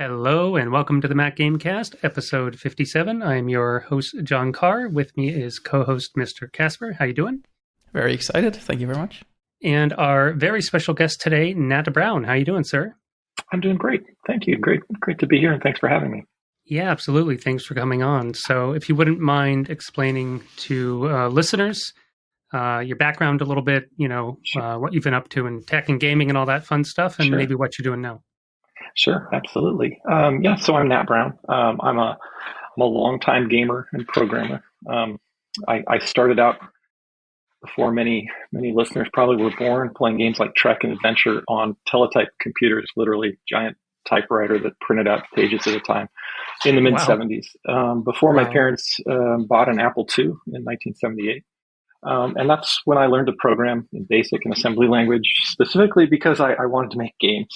Hello and welcome to the Mac Gamecast, episode 57. I'm your host, Jon Carr. With me is co-host Mr. Casper. How you doing? Very excited. Thank you very much. And our very special guest today, Nat Brown. How you doing, sir? I'm doing great. Thank you. Great to be here, and thanks for having me. Yeah, absolutely. Thanks for coming on. So if you wouldn't mind explaining to listeners your background a little bit, Sure. What you've been up to in tech and gaming and all that fun stuff, and Sure. maybe what you're doing now. Sure, absolutely. So I'm Nat Brown. I'm a longtime gamer and programmer. I started out before many listeners probably were born playing games like Trek and Adventure on teletype computers, literally giant typewriter that printed out pages at a time in the mid 70s. Before my parents bought an Apple II in 1978. And that's when I learned to program in BASIC and assembly language, specifically because I wanted to make games.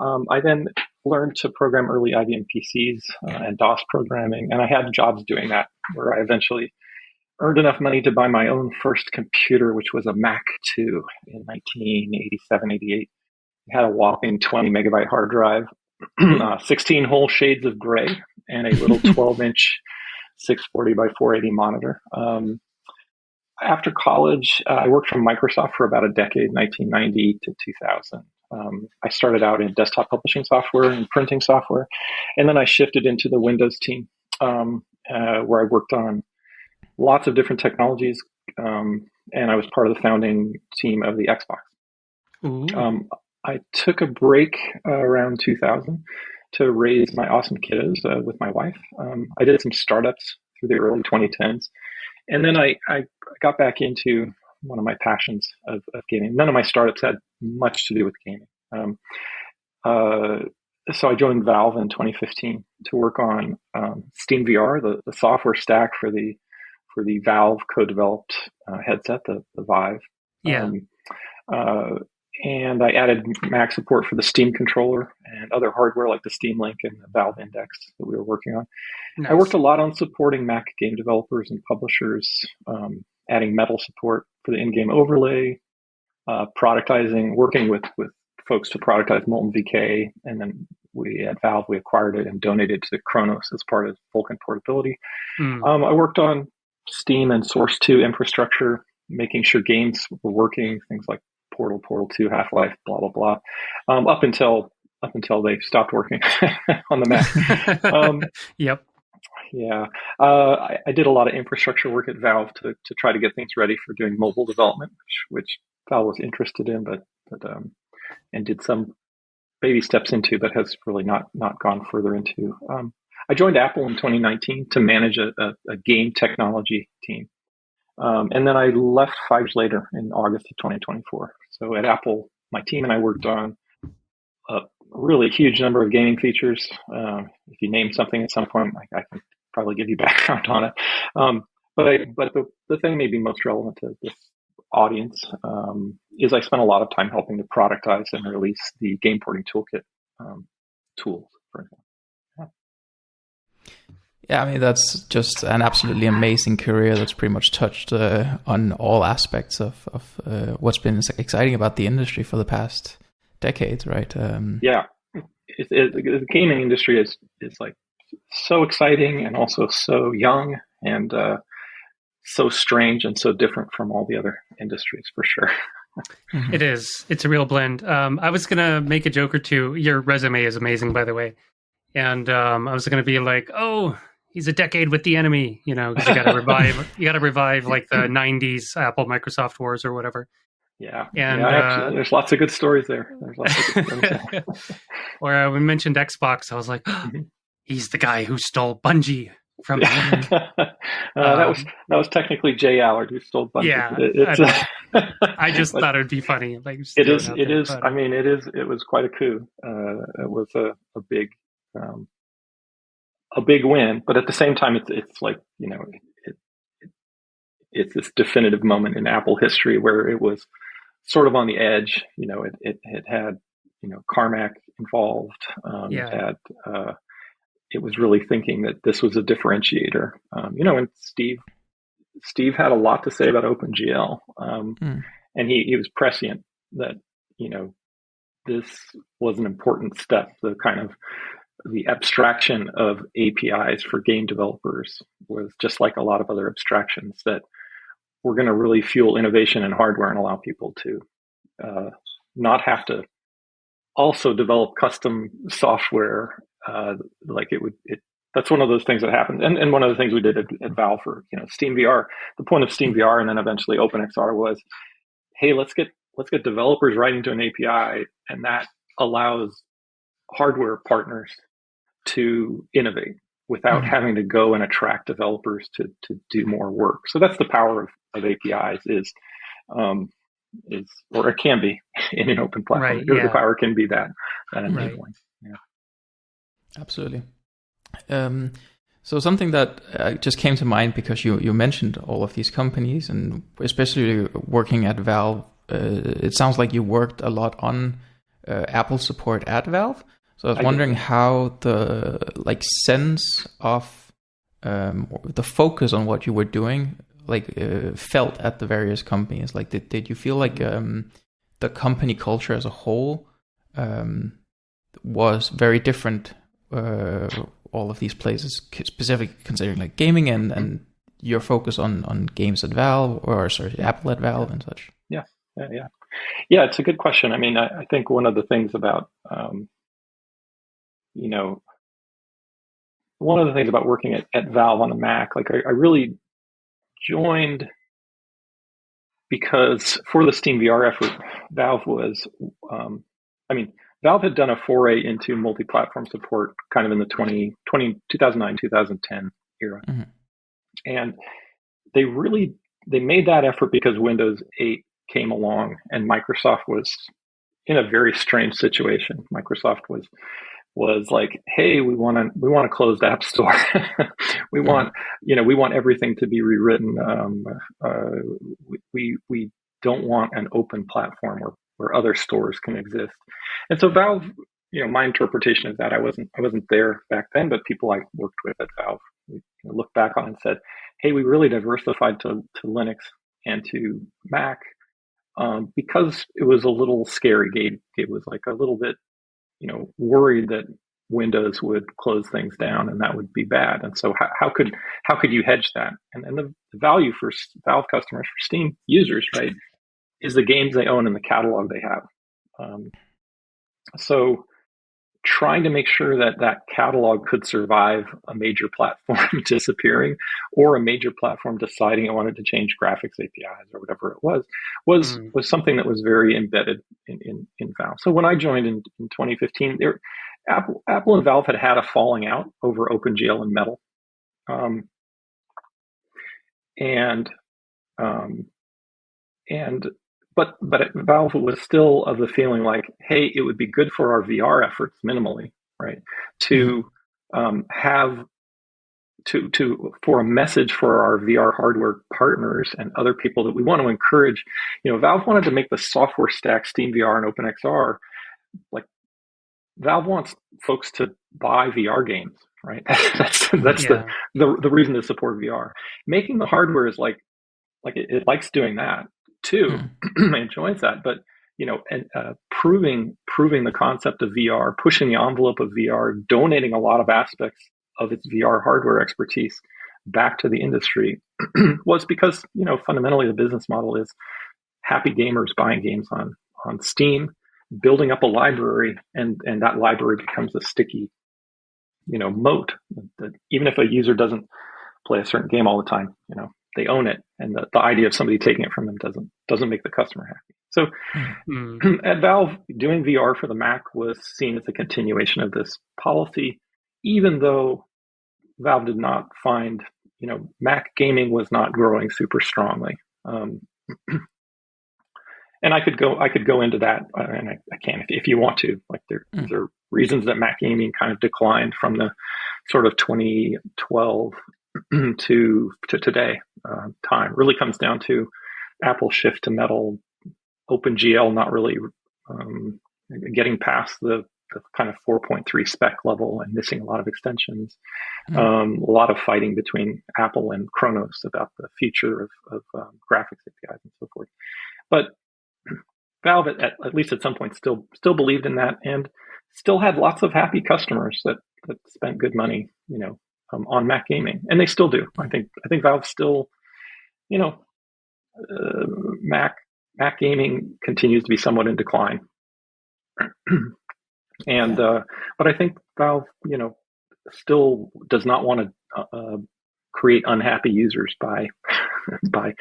I then learned to program early IBM PCs and DOS programming, and I had jobs doing that where I eventually earned enough money to buy my own first computer, which was a Mac II in 1987, 88. It had a whopping 20 megabyte hard drive, 16 whole shades of gray, and a little 12-inch 640 by 480 monitor. After college, I worked for Microsoft for about a decade, 1990 to 2000. I started out in desktop publishing software and printing software, and then I shifted into the Windows team, where I worked on lots of different technologies, and I was part of the founding team of the Xbox. I took a break around 2000 to raise my awesome kiddos with my wife. I did some startups through the early 2010s. And then I got back into one of my passions of gaming. None of my startups had much to do with gaming. So I joined Valve in 2015 to work on Steam VR, the software stack for the Valve co-developed headset, the Vive. Yeah. And I added Mac support for the Steam controller and other hardware like the Steam Link and the Valve Index that we were working on. Nice. I worked a lot on supporting Mac game developers and publishers, adding Metal support for the in-game overlay, productizing, working with folks to productize Molten VK, and then at Valve, we acquired it and donated to Kronos as part of Vulkan portability. I worked on Steam and Source 2 infrastructure, making sure games were working, things like Portal 2, Half-Life, blah, blah, blah, up until they stopped working on the Mac. Yep. Yeah. I did a lot of infrastructure work at Valve to try to get things ready for doing mobile development, which Valve was interested in, but and did some baby steps into, but has really not gone further into. I joined Apple in 2019 to manage a game technology team. And then I left 5 years later in August of 2024. So at Apple, my team and I worked on a really huge number of gaming features. If you name something at some point, I can probably give you background on it. But the thing maybe most relevant to this audience is I spent a lot of time helping to productize and release the Game Porting Toolkit tools, for example. Yeah, I mean, that's just an absolutely amazing career that's pretty much touched on all aspects of what's been exciting about the industry for the past decades, right? Yeah. The gaming industry is like so exciting and also so young and so strange and so different from all the other industries, for sure. It is. It's a real blend. I was going to make a joke or two. Your resume is amazing, by the way. And I was going to be like, oh, he's a decade with the enemy, because you got to revive like the 90s Apple Microsoft wars or whatever. Yeah. And there's lots of good stories there. Or we mentioned Xbox. I was like, he's the guy who stole Bungie from that was technically Jay Allard who stole Bungie. Yeah. I just thought it'd be funny. Like, it is. I mean, it was quite a coup. It was a big win, but at the same time, it's like, it's this definitive moment in Apple history where it was sort of on the edge. It had Carmack involved. It was really thinking that this was a differentiator. And Steve had a lot to say about OpenGL, and he was prescient that this was an important step, the kind of the abstraction of APIs for game developers was just like a lot of other abstractions that were going to really fuel innovation in hardware and allow people to not have to also develop custom software. That's one of those things that happened. And one of the things we did at Valve for, Steam VR, the point of Steam VR and then eventually OpenXR was, hey, let's get developers writing to an API, and that allows hardware partners to innovate without having to go and attract developers to do more work. So that's the power of APIs is, or it can be in an open platform. Right, yeah. The power can be that enabling. Right. Yeah. Absolutely. So something that just came to mind because you mentioned all of these companies, and especially working at Valve, it sounds like you worked a lot on Apple support at Valve. So I was wondering how the sense of the focus on what you were doing felt at the various companies. Like did you feel like the company culture as a whole was very different? All of these places, specifically considering like gaming and your focus on games at Valve, or Apple at Valve and such. Yeah. It's a good question. I mean, I think one of the things about one of the things about working at Valve on the Mac, like I really joined because for the Steam VR effort, Valve was, Valve had done a foray into multi-platform support kind of in the 2009, 2010 era. Mm-hmm. And they made that effort because Windows 8 came along and Microsoft was in a very strange situation. Microsoft was like, hey, we want a closed app store. we want everything to be rewritten. We don't want an open platform where other stores can exist. And so Valve, my interpretation of that, I wasn't there back then, but people I worked with at Valve looked back on and said, hey, we really diversified to Linux and to Mac because it was a little scary. Gabe was like a little bit, worried that Windows would close things down and that would be bad. And so how could you hedge that? And the value for Valve customers, for Steam users, right, is the games they own and the catalog they have. So trying to make sure that catalog could survive a major platform disappearing or a major platform deciding it wanted to change graphics APIs or whatever it was something that was very embedded in Valve. So when I joined in 2015, Apple and Valve had a falling out over OpenGL and Metal. But Valve was still of the feeling like, hey, it would be good for our VR efforts minimally, right? To for a message for our VR hardware partners and other people that we want to encourage. Valve wanted to make the software stack Steam VR and OpenXR like Valve wants folks to buy VR games, right? That's the reason to support VR. Making the hardware is like it likes doing that too. It enjoys that, but proving the concept of VR, pushing the envelope of VR, donating a lot of aspects of its VR hardware expertise back to the industry was because fundamentally the business model is happy gamers buying games on Steam, building up a library, and that library becomes a sticky moat that even if a user doesn't play a certain game all the time, they own it, and the idea of somebody taking it from them doesn't make the customer happy. So at Valve, doing VR for the Mac was seen as a continuation of this policy, even though Valve did not find, Mac gaming was not growing super strongly. And I could go into that, and I can if you want to. Like there are reasons that Mac gaming kind of declined from the sort of 2012 to today time. Really comes down to Apple's shift to Metal, OpenGL not really getting past the kind of 4.3 spec level and missing a lot of extensions. A lot of fighting between Apple and Kronos about the future of graphics APIs and so forth. But Valve, at least at some point, still believed in that and still had lots of happy customers that spent good money, on Mac gaming, and they still do. I think Valve still, Mac gaming continues to be somewhat in decline, and but I think Valve, still does not want to create unhappy users by by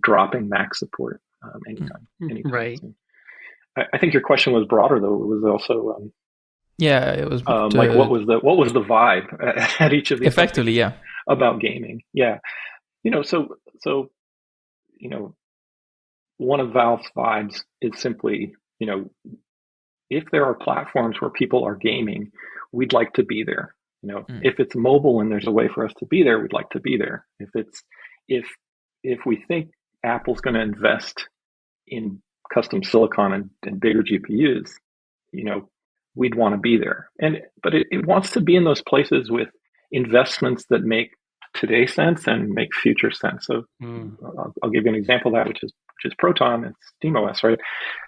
dropping Mac support anytime right. soon. I think your question was broader, though. It was also it was like what was the vibe at each of these effectively about gaming. So one of Valve's vibes is simply, if there are platforms where people are gaming, we'd like to be there. If it's mobile and there's a way for us to be there, we'd like to be there. If we think Apple's going to invest in custom silicon and bigger GPUs, we'd want to be there. But it wants to be in those places with investments that make today sense and make future sense. So I'll give you an example of that, which is Proton and SteamOS, right?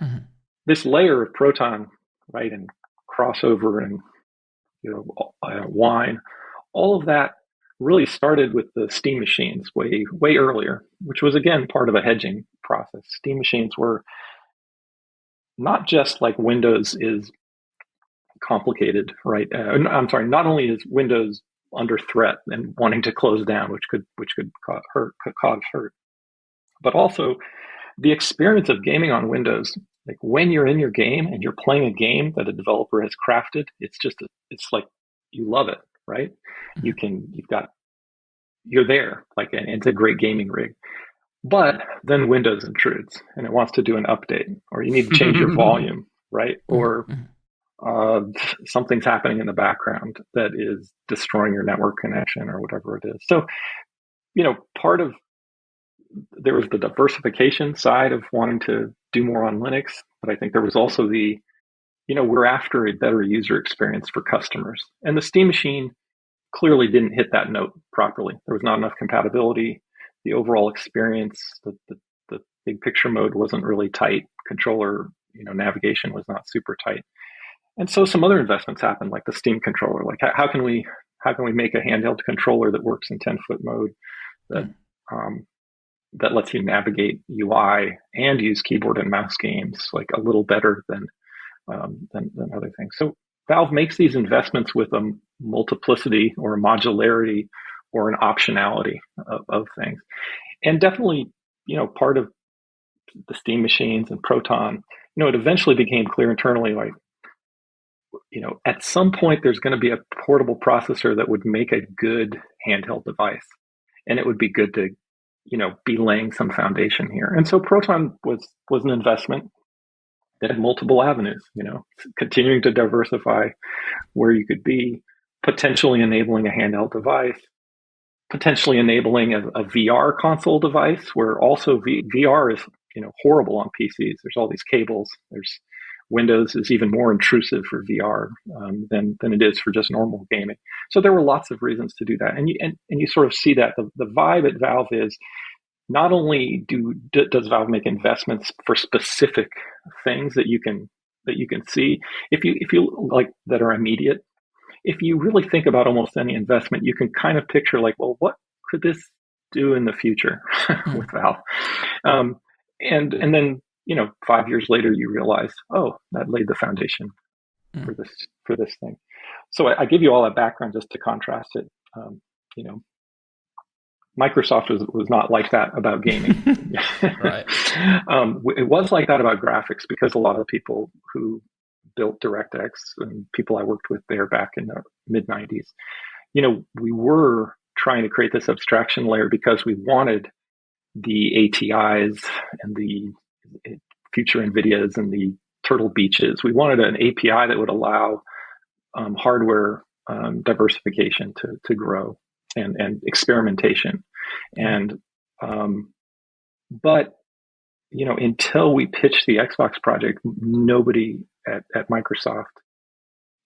Mm-hmm. This layer of Proton, right, and crossover and Wine, all of that really started with the Steam machines way earlier, which was again part of a hedging process. Steam machines were not just like Windows is complicated, right? I'm sorry. Not only is Windows under threat and wanting to close down, which could cause hurt, but also the experience of gaming on Windows. Like when you're in your game and you're playing a game that a developer has crafted, it's like you love it, right? You're there, like, and it's a great gaming rig. But then Windows intrudes and it wants to do an update, or you need to change your volume, right? Or something's happening in the background that is destroying your network connection or whatever it is. So, there was the diversification side of wanting to do more on Linux, but I think there was also we're after a better user experience for customers. And the Steam machine clearly didn't hit that note properly. There was not enough compatibility. The overall experience, the big picture mode wasn't really tight. Controller, navigation was not super tight. And so some other investments happened, like the Steam controller. Like how can we make a handheld controller that works in 10-foot mode that lets you navigate UI and use keyboard and mouse games like a little better than other things. So Valve makes these investments with a multiplicity or a modularity or an optionality of things. And definitely, part of the Steam machines and Proton, it eventually became clear internally, like, at some point there's going to be a portable processor that would make a good handheld device. And it would be good to, be laying some foundation here. And so Proton was an investment that had multiple avenues, continuing to diversify where you could be, potentially enabling a handheld device, potentially enabling a VR console device, where also VR is, horrible on PCs. There's all these cables. There's Windows is even more intrusive for VR than it is for just normal gaming. So there were lots of reasons to do that, and you sort of see that the vibe at Valve is not only does Valve make investments for specific things that you can see if you like that are immediate. If you really think about almost any investment, you can kind of picture like, well, what could this do in the future with Valve? And then 5 years later, you realize, oh, that laid the foundation for this thing. So I give you all that background just to contrast it. Microsoft was not like that about gaming. Right. It was like that about graphics because a lot of people who built DirectX and people I worked with there back in the mid 90s, we were trying to create this abstraction layer because we wanted the ATIs and the future NVIDIAs and the Turtle Beaches. We wanted an API that would allow hardware diversification to grow and experimentation. And but until we pitched the Xbox project, nobody at Microsoft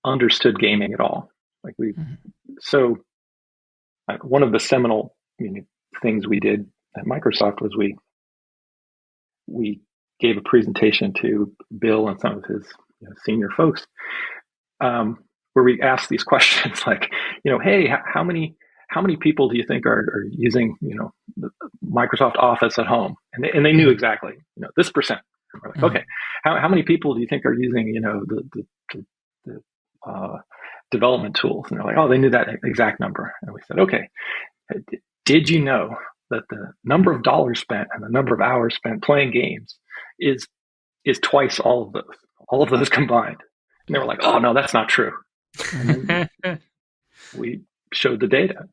understood gaming at all. Like so one of the seminal things we did at Microsoft was we gave a presentation to Bill and some of his senior folks where we ask these questions like, hey, how many people do you think are using, Microsoft Office at home? And they knew exactly, this percent. And we're like, okay, how many people do you think are using, the development tools? And they're like, oh, they knew that exact number. And we said, okay, did you know that the number of dollars spent and the number of hours spent playing games is twice all of those combined? And they were like, oh no, that's not true. And then we showed the data.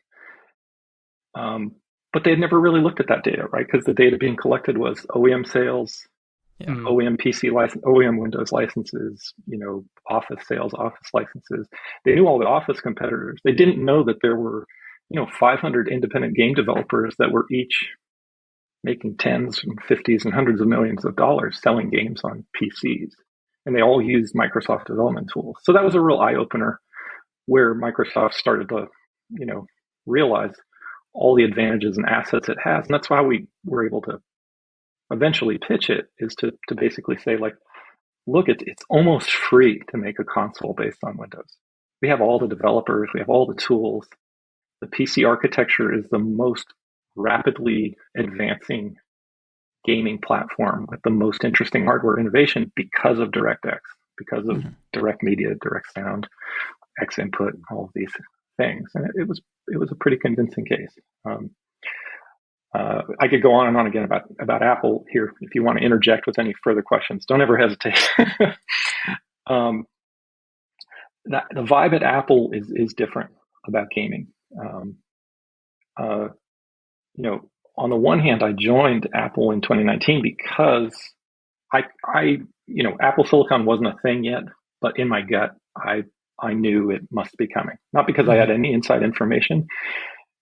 But they had never really looked at that data, right? Because the data being collected was OEM sales, OEM PC license, OEM Windows licenses, Office sales, Office licenses. They knew all the Office competitors. They didn't know that there were, 500 independent game developers that were each making tens and 50s and hundreds of millions of dollars selling games on PCs. And they all used Microsoft development tools. So that was a real eye-opener where Microsoft started to, realize all the advantages and assets it has. And that's why we were able to eventually pitch it, is to basically say, like, look, it's almost free to make a console based on Windows. We have all the developers, we have all the tools. The PC architecture is the most rapidly advancing gaming platform with the most interesting hardware innovation because of DirectX, because of direct media, direct sound, X input, all of these things. And it was a pretty convincing case. I could go on and on again about Apple here. If you want to interject with any further questions, don't ever hesitate. The vibe at Apple is different about gaming. On the one hand, I joined Apple in 2019 because Apple Silicon wasn't a thing yet, but in my gut, I knew it must be coming. Not because I had any inside information,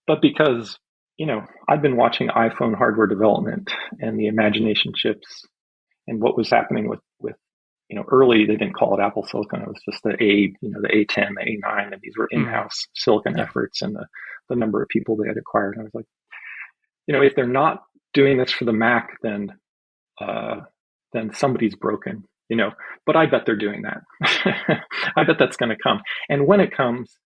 but because, I'd been watching iPhone hardware development and the imagination chips and what was happening with early, they didn't call it Apple Silicon. It was just the A10, the A9, and these were in-house silicon efforts and the number of people they had acquired. And I was like, if they're not doing this for the Mac, then somebody's broken, but I bet they're doing that. I bet that's going to come. And when it comes,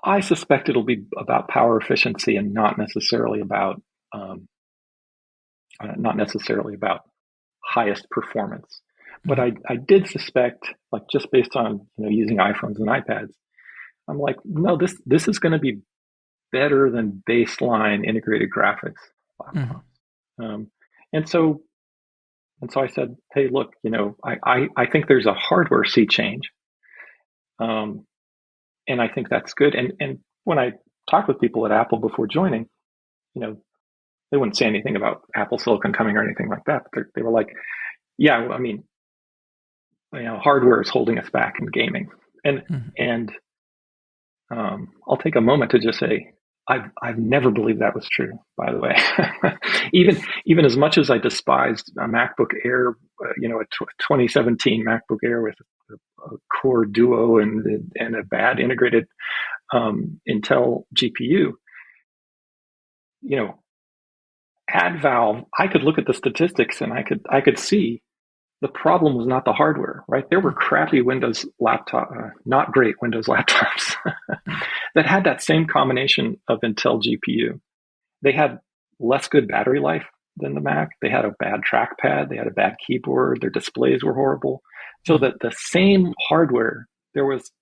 I suspect it'll be about power efficiency and not necessarily about highest performance. But I did suspect, like, just based on using iPhones and iPads, I'm like, no, this is going to be better than baseline integrated graphics laptops. And so I said, hey, look, I think there's a hardware sea change. And I think that's good. And when I talked with people at Apple before joining, they wouldn't say anything about Apple Silicon coming or anything like that. But they were like, yeah, I mean, hardware is holding us back in gaming. And I'll take a moment to just say, I've never believed that was true, by the way. even as much as I despised a MacBook Air, a 2017 MacBook Air with a Core Duo and a bad integrated Intel GPU, at Valve, I could look at the statistics and I could see the problem was not the hardware, right? There were crappy Windows not great Windows laptops that had that same combination of Intel GPU. They had less good battery life than the Mac. They had a bad trackpad. They had a bad keyboard. Their displays were horrible. So that the same hardware, there was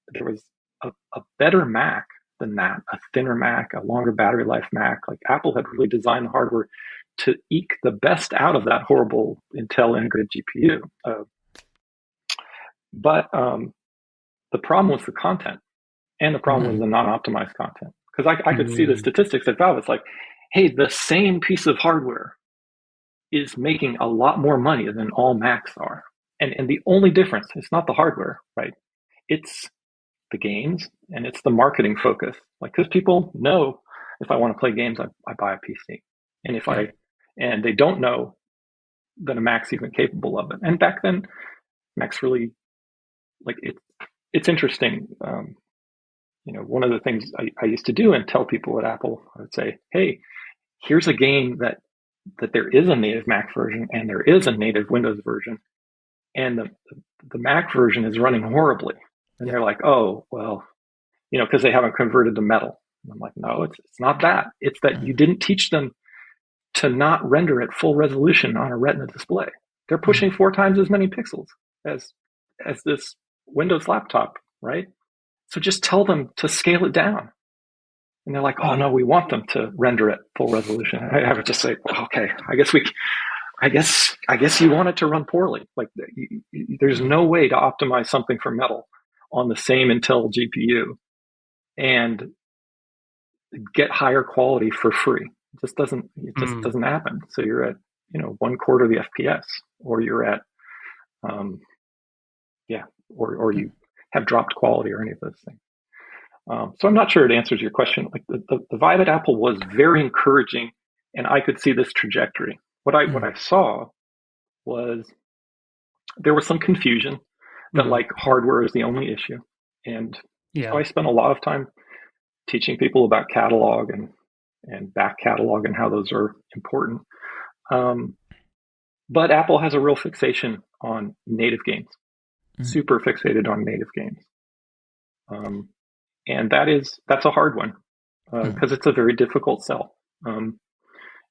a better Mac than that, a thinner Mac, a longer battery life Mac. Like, Apple had really designed the hardware to eke the best out of that horrible Intel integrated GPU. But the problem was the content, and the problem was the non-optimized content. Because I could see the statistics at Valve. It's like, hey, the same piece of hardware is making a lot more money than all Macs are. And the only difference, it's not the hardware, right? It's the games, and it's the marketing focus. Like, because people know, if I want to play games, I buy a PC. And and they don't know that a Mac's even capable of it. And back then, Macs really, like, it's interesting. One of the things I used to do and tell people at Apple, I would say, hey, here's a game that there is a native Mac version and there is a native Windows version. And the Mac version is running horribly. And they're like, oh, well, because they haven't converted to metal. And I'm like, no, it's not that. It's that you didn't teach them to not render at full resolution on a Retina display. They're pushing 4 times as many pixels as this Windows laptop, right? So just tell them to scale it down. And they're like, oh no, we want them to render at full resolution. I have to just say, well, okay, I guess you want it to run poorly. Like there's no way to optimize something for metal on the same Intel GPU and get higher quality for free. It just doesn't happen. So you're at 1/4 the FPS, or you're at or you have dropped quality, or any of those things. So I'm not sure it answers your question. Like the Vive at Apple was very encouraging, and I could see this trajectory. What I saw was there was some confusion that like hardware is the only issue, and so I spent a lot of time teaching people about catalog and back catalog and how those are important. But Apple has a real fixation on native games, super fixated on native games. And that's a hard one because it's a very difficult sell.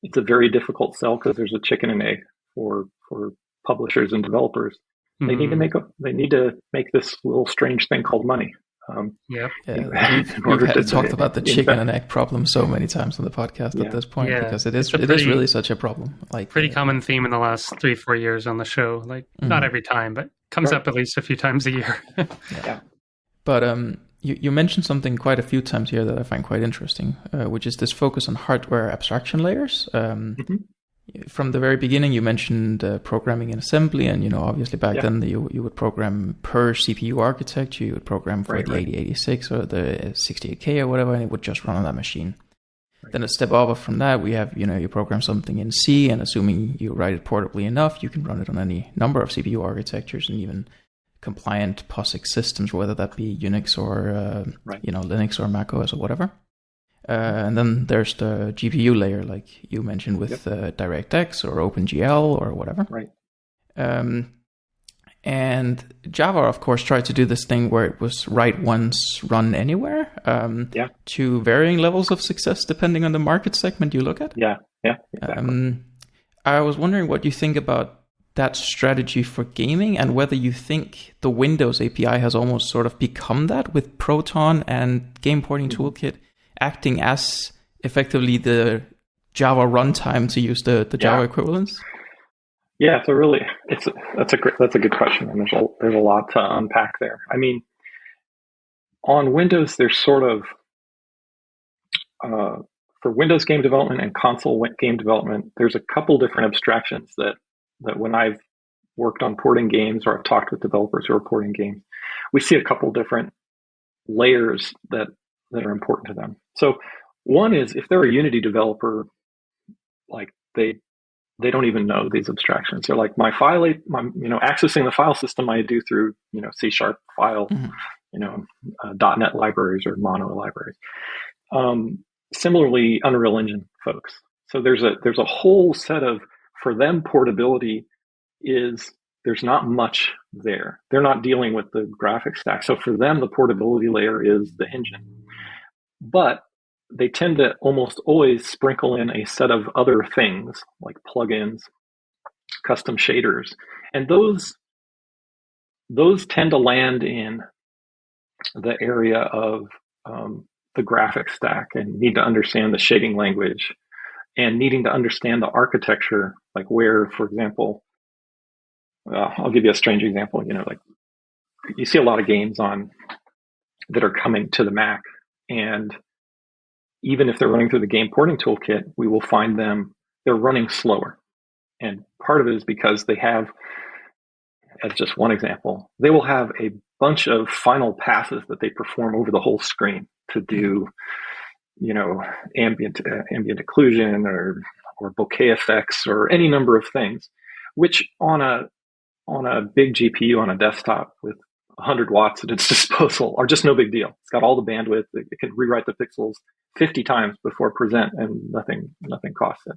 It's a very difficult sell because there's a chicken and egg for publishers and developers. They need to make this little strange thing called money. We've talked about the chicken and egg problem so many times on the podcast at this point, because it is really such a problem. Like pretty common theme in the last 3-4 years on the show. Like not every time, but comes up at least a few times a year. But you mentioned something quite a few times here that I find quite interesting, which is this focus on hardware abstraction layers. From the very beginning, you mentioned programming in assembly, and obviously back then you would program per CPU architecture. You would program for the 8086 or the 68K or whatever, and it would just run on that machine. Then a step over from that, we have you program something in C, and assuming you write it portably enough, you can run it on any number of CPU architectures and even compliant POSIX systems, whether that be Unix or Linux or Mac OS or whatever. And then there's the GPU layer, like you mentioned, with DirectX or OpenGL or whatever. Right. And Java, of course, tried to do this thing where it was write once, run anywhere, to varying levels of success depending on the market segment you look at. Yeah, exactly. I was wondering what you think about that strategy for gaming, and whether you think the Windows API has almost sort of become that, with Proton and Game Porting Toolkit acting as effectively the Java runtime, to use the Java equivalence. Yeah, that's a good question, and there's a lot to unpack there. I mean, on Windows, there's sort of for Windows game development and console game development, there's a couple different abstractions that when I've worked on porting games, or I've talked with developers who are porting games, we see a couple different layers that are important to them. So one is, if they're a Unity developer, like they don't even know these abstractions. They're like, my accessing the file system I do through C# file, .NET libraries or Mono libraries. Similarly, Unreal Engine folks. So there's a whole set of, for them, portability there's not much there. They're not dealing with the graphics stack. So for them, the portability layer is the engine. But they tend to almost always sprinkle in a set of other things like plugins, custom shaders. And those tend to land in the area of the graphics stack, and need to understand the shading language, and needing to understand the architecture, like where, for example, I'll give you a strange example. Like you see a lot of games that are coming to the Mac, and even if they're running through the Game Porting Toolkit, we will find they're running slower. And part of it is because they have, as just one example, they will have a bunch of final passes that they perform over the whole screen to do, ambient occlusion or bokeh effects or any number of things, which on a big GPU on a desktop with 100 watts at its disposal are just no big deal. It's got all the bandwidth. It can rewrite the pixels 50 times before present, and nothing costs it.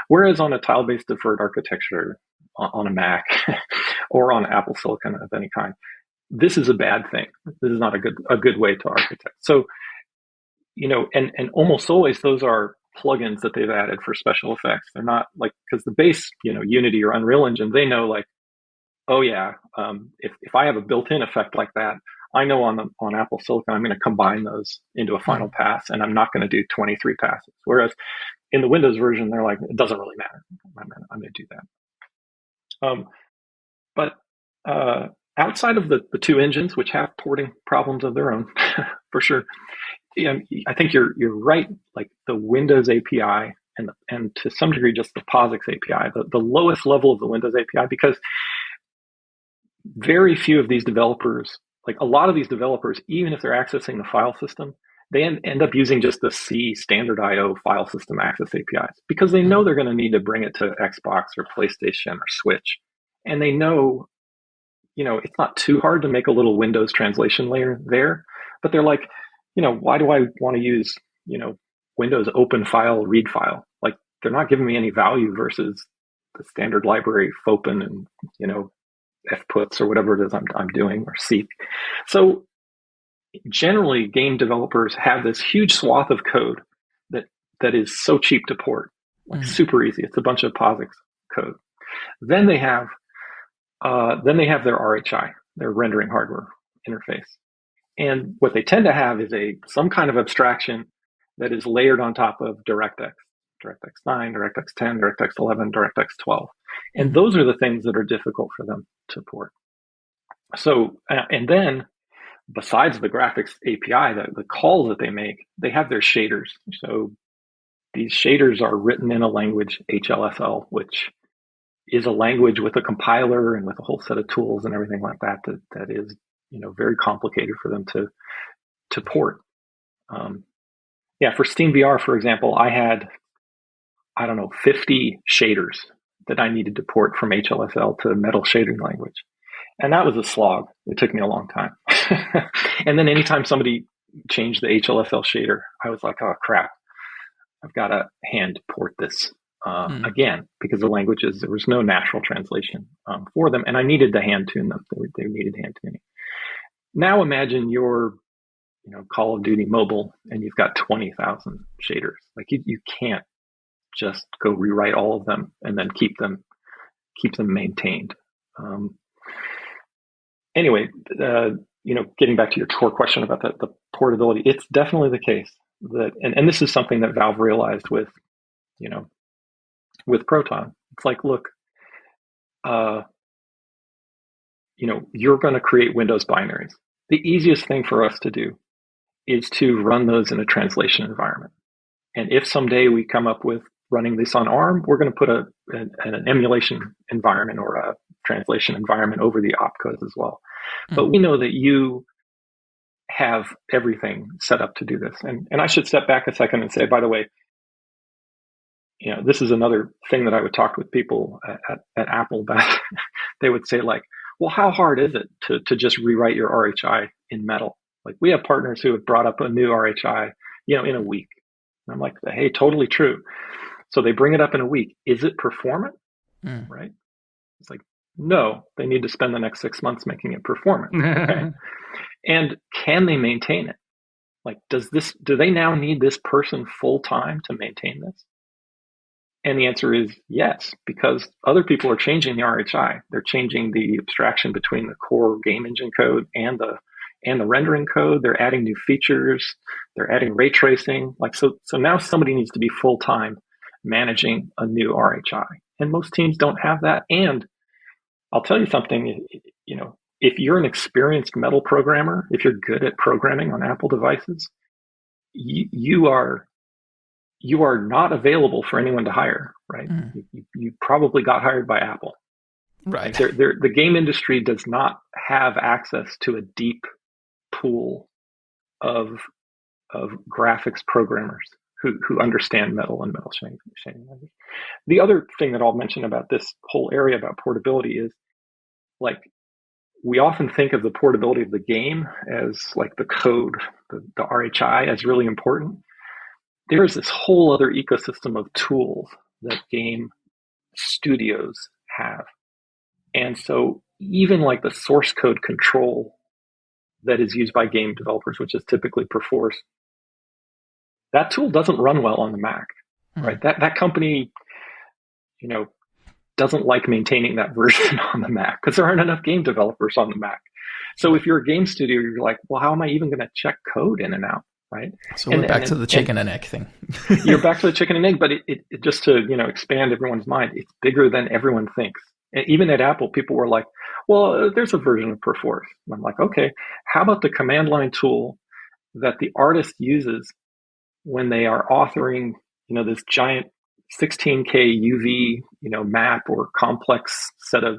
Whereas on a tile-based deferred architecture on a Mac or on Apple Silicon of any kind, this is a bad thing. This is not a good way to architect. So, and almost always those are plugins that they've added for special effects. They're not like, because the base, Unity or Unreal Engine, they know like, oh yeah, if I have a built-in effect like that, I know on Apple Silicon, I'm going to combine those into a final pass, and I'm not going to do 23 passes. Whereas in the Windows version, they're like, it doesn't really matter. I'm going to do that. But outside of the two engines, which have porting problems of their own, for sure, I think you're right. Like the Windows API and to some degree just the POSIX API, the lowest level of the Windows API, because very few of these developers, like a lot of these developers, even if they're accessing the file system, they end up using just the C standard IO file system access APIs because they know they're going to need to bring it to Xbox or PlayStation or Switch. And they know, it's not too hard to make a little Windows translation layer there, but they're like, why do I want to use, Windows open file, read file? Like they're not giving me any value versus the standard library Fopen and, fputs or whatever it is I'm doing, or seek. So generally game developers have this huge swath of code that is so cheap to port, like super easy. It's a bunch of POSIX code. Then they have their RHI, their rendering hardware interface. And what they tend to have is some kind of abstraction that is layered on top of DirectX 9, DirectX 10, DirectX 11, DirectX 12. And those are the things that are difficult for them to port. So, and then besides the graphics API, the calls that they make, they have their shaders. So these shaders are written in a language, HLSL, which is a language with a compiler and with a whole set of tools and everything like that is, very complicated for them to port. For SteamVR, for example, I had, 50 shaders that I needed to port from HLSL to Metal shading language. And that was a slog. It took me a long time. And then anytime somebody changed the HLSL shader, I was like, oh crap, I've got to hand port this again, because the languages, there was no natural translation for them. And I needed to hand tune them. They needed hand tuning. Now imagine you're, Call of Duty Mobile and you've got 20,000 shaders. Like you can't just go rewrite all of them and then keep them maintained. Anyway, getting back to your core question about the portability, it's definitely the case that, and this is something that Valve realized with Proton. It's like, look, you're going to create Windows binaries. The easiest thing for us to do is to run those in a translation environment. And if someday we come up with running this on ARM, we're going to put an emulation environment or a translation environment over the opcodes as well. But we know that you have everything set up to do this. And I should step back a second and say, by the way, this is another thing that I would talk with people at Apple about. They would say like, well, how hard is it to just rewrite your RHI in Metal? Like we have partners who have brought up a new RHI, in a week. And I'm like, hey, totally true. So they bring it up in a week. Is it performant? Right? It's like, no, they need to spend the next 6 months making it performant. Okay? And can they maintain it? Like, do they now need this person full time to maintain this? And the answer is yes, because other people are changing the RHI. They're changing the abstraction between the core game engine code and the rendering code. They're adding new features. They're adding ray tracing. So now somebody needs to be full time managing a new RHI. And most teams don't have that. And I'll tell you something, if you're an experienced Metal programmer, if you're good at programming on Apple devices, you are not available for anyone to hire, right? You probably got hired by Apple. Right. The game industry does not have access to a deep pool of graphics programmers who understand Metal and Metal shading language. The other thing that I'll mention about this whole area about portability is, like, we often think of the portability of the game as like the code, the RHI, as really important. There's this whole other ecosystem of tools that game studios have. And so even like the source code control that is used by game developers, which is typically Perforce, that tool doesn't run well on the Mac, right? That company, doesn't like maintaining that version on the Mac because there aren't enough game developers on the Mac. So if you're a game studio, you're like, well, how am I even going to check code in and out, right? So we're back to the chicken and egg thing. You're back to the chicken and egg, but it just to, expand everyone's mind, it's bigger than everyone thinks. And even at Apple, people were like, well, there's a version of Perforce. And I'm like, okay, how about the command line tool that the artist uses when they are authoring, this giant 16K UV, map or complex set of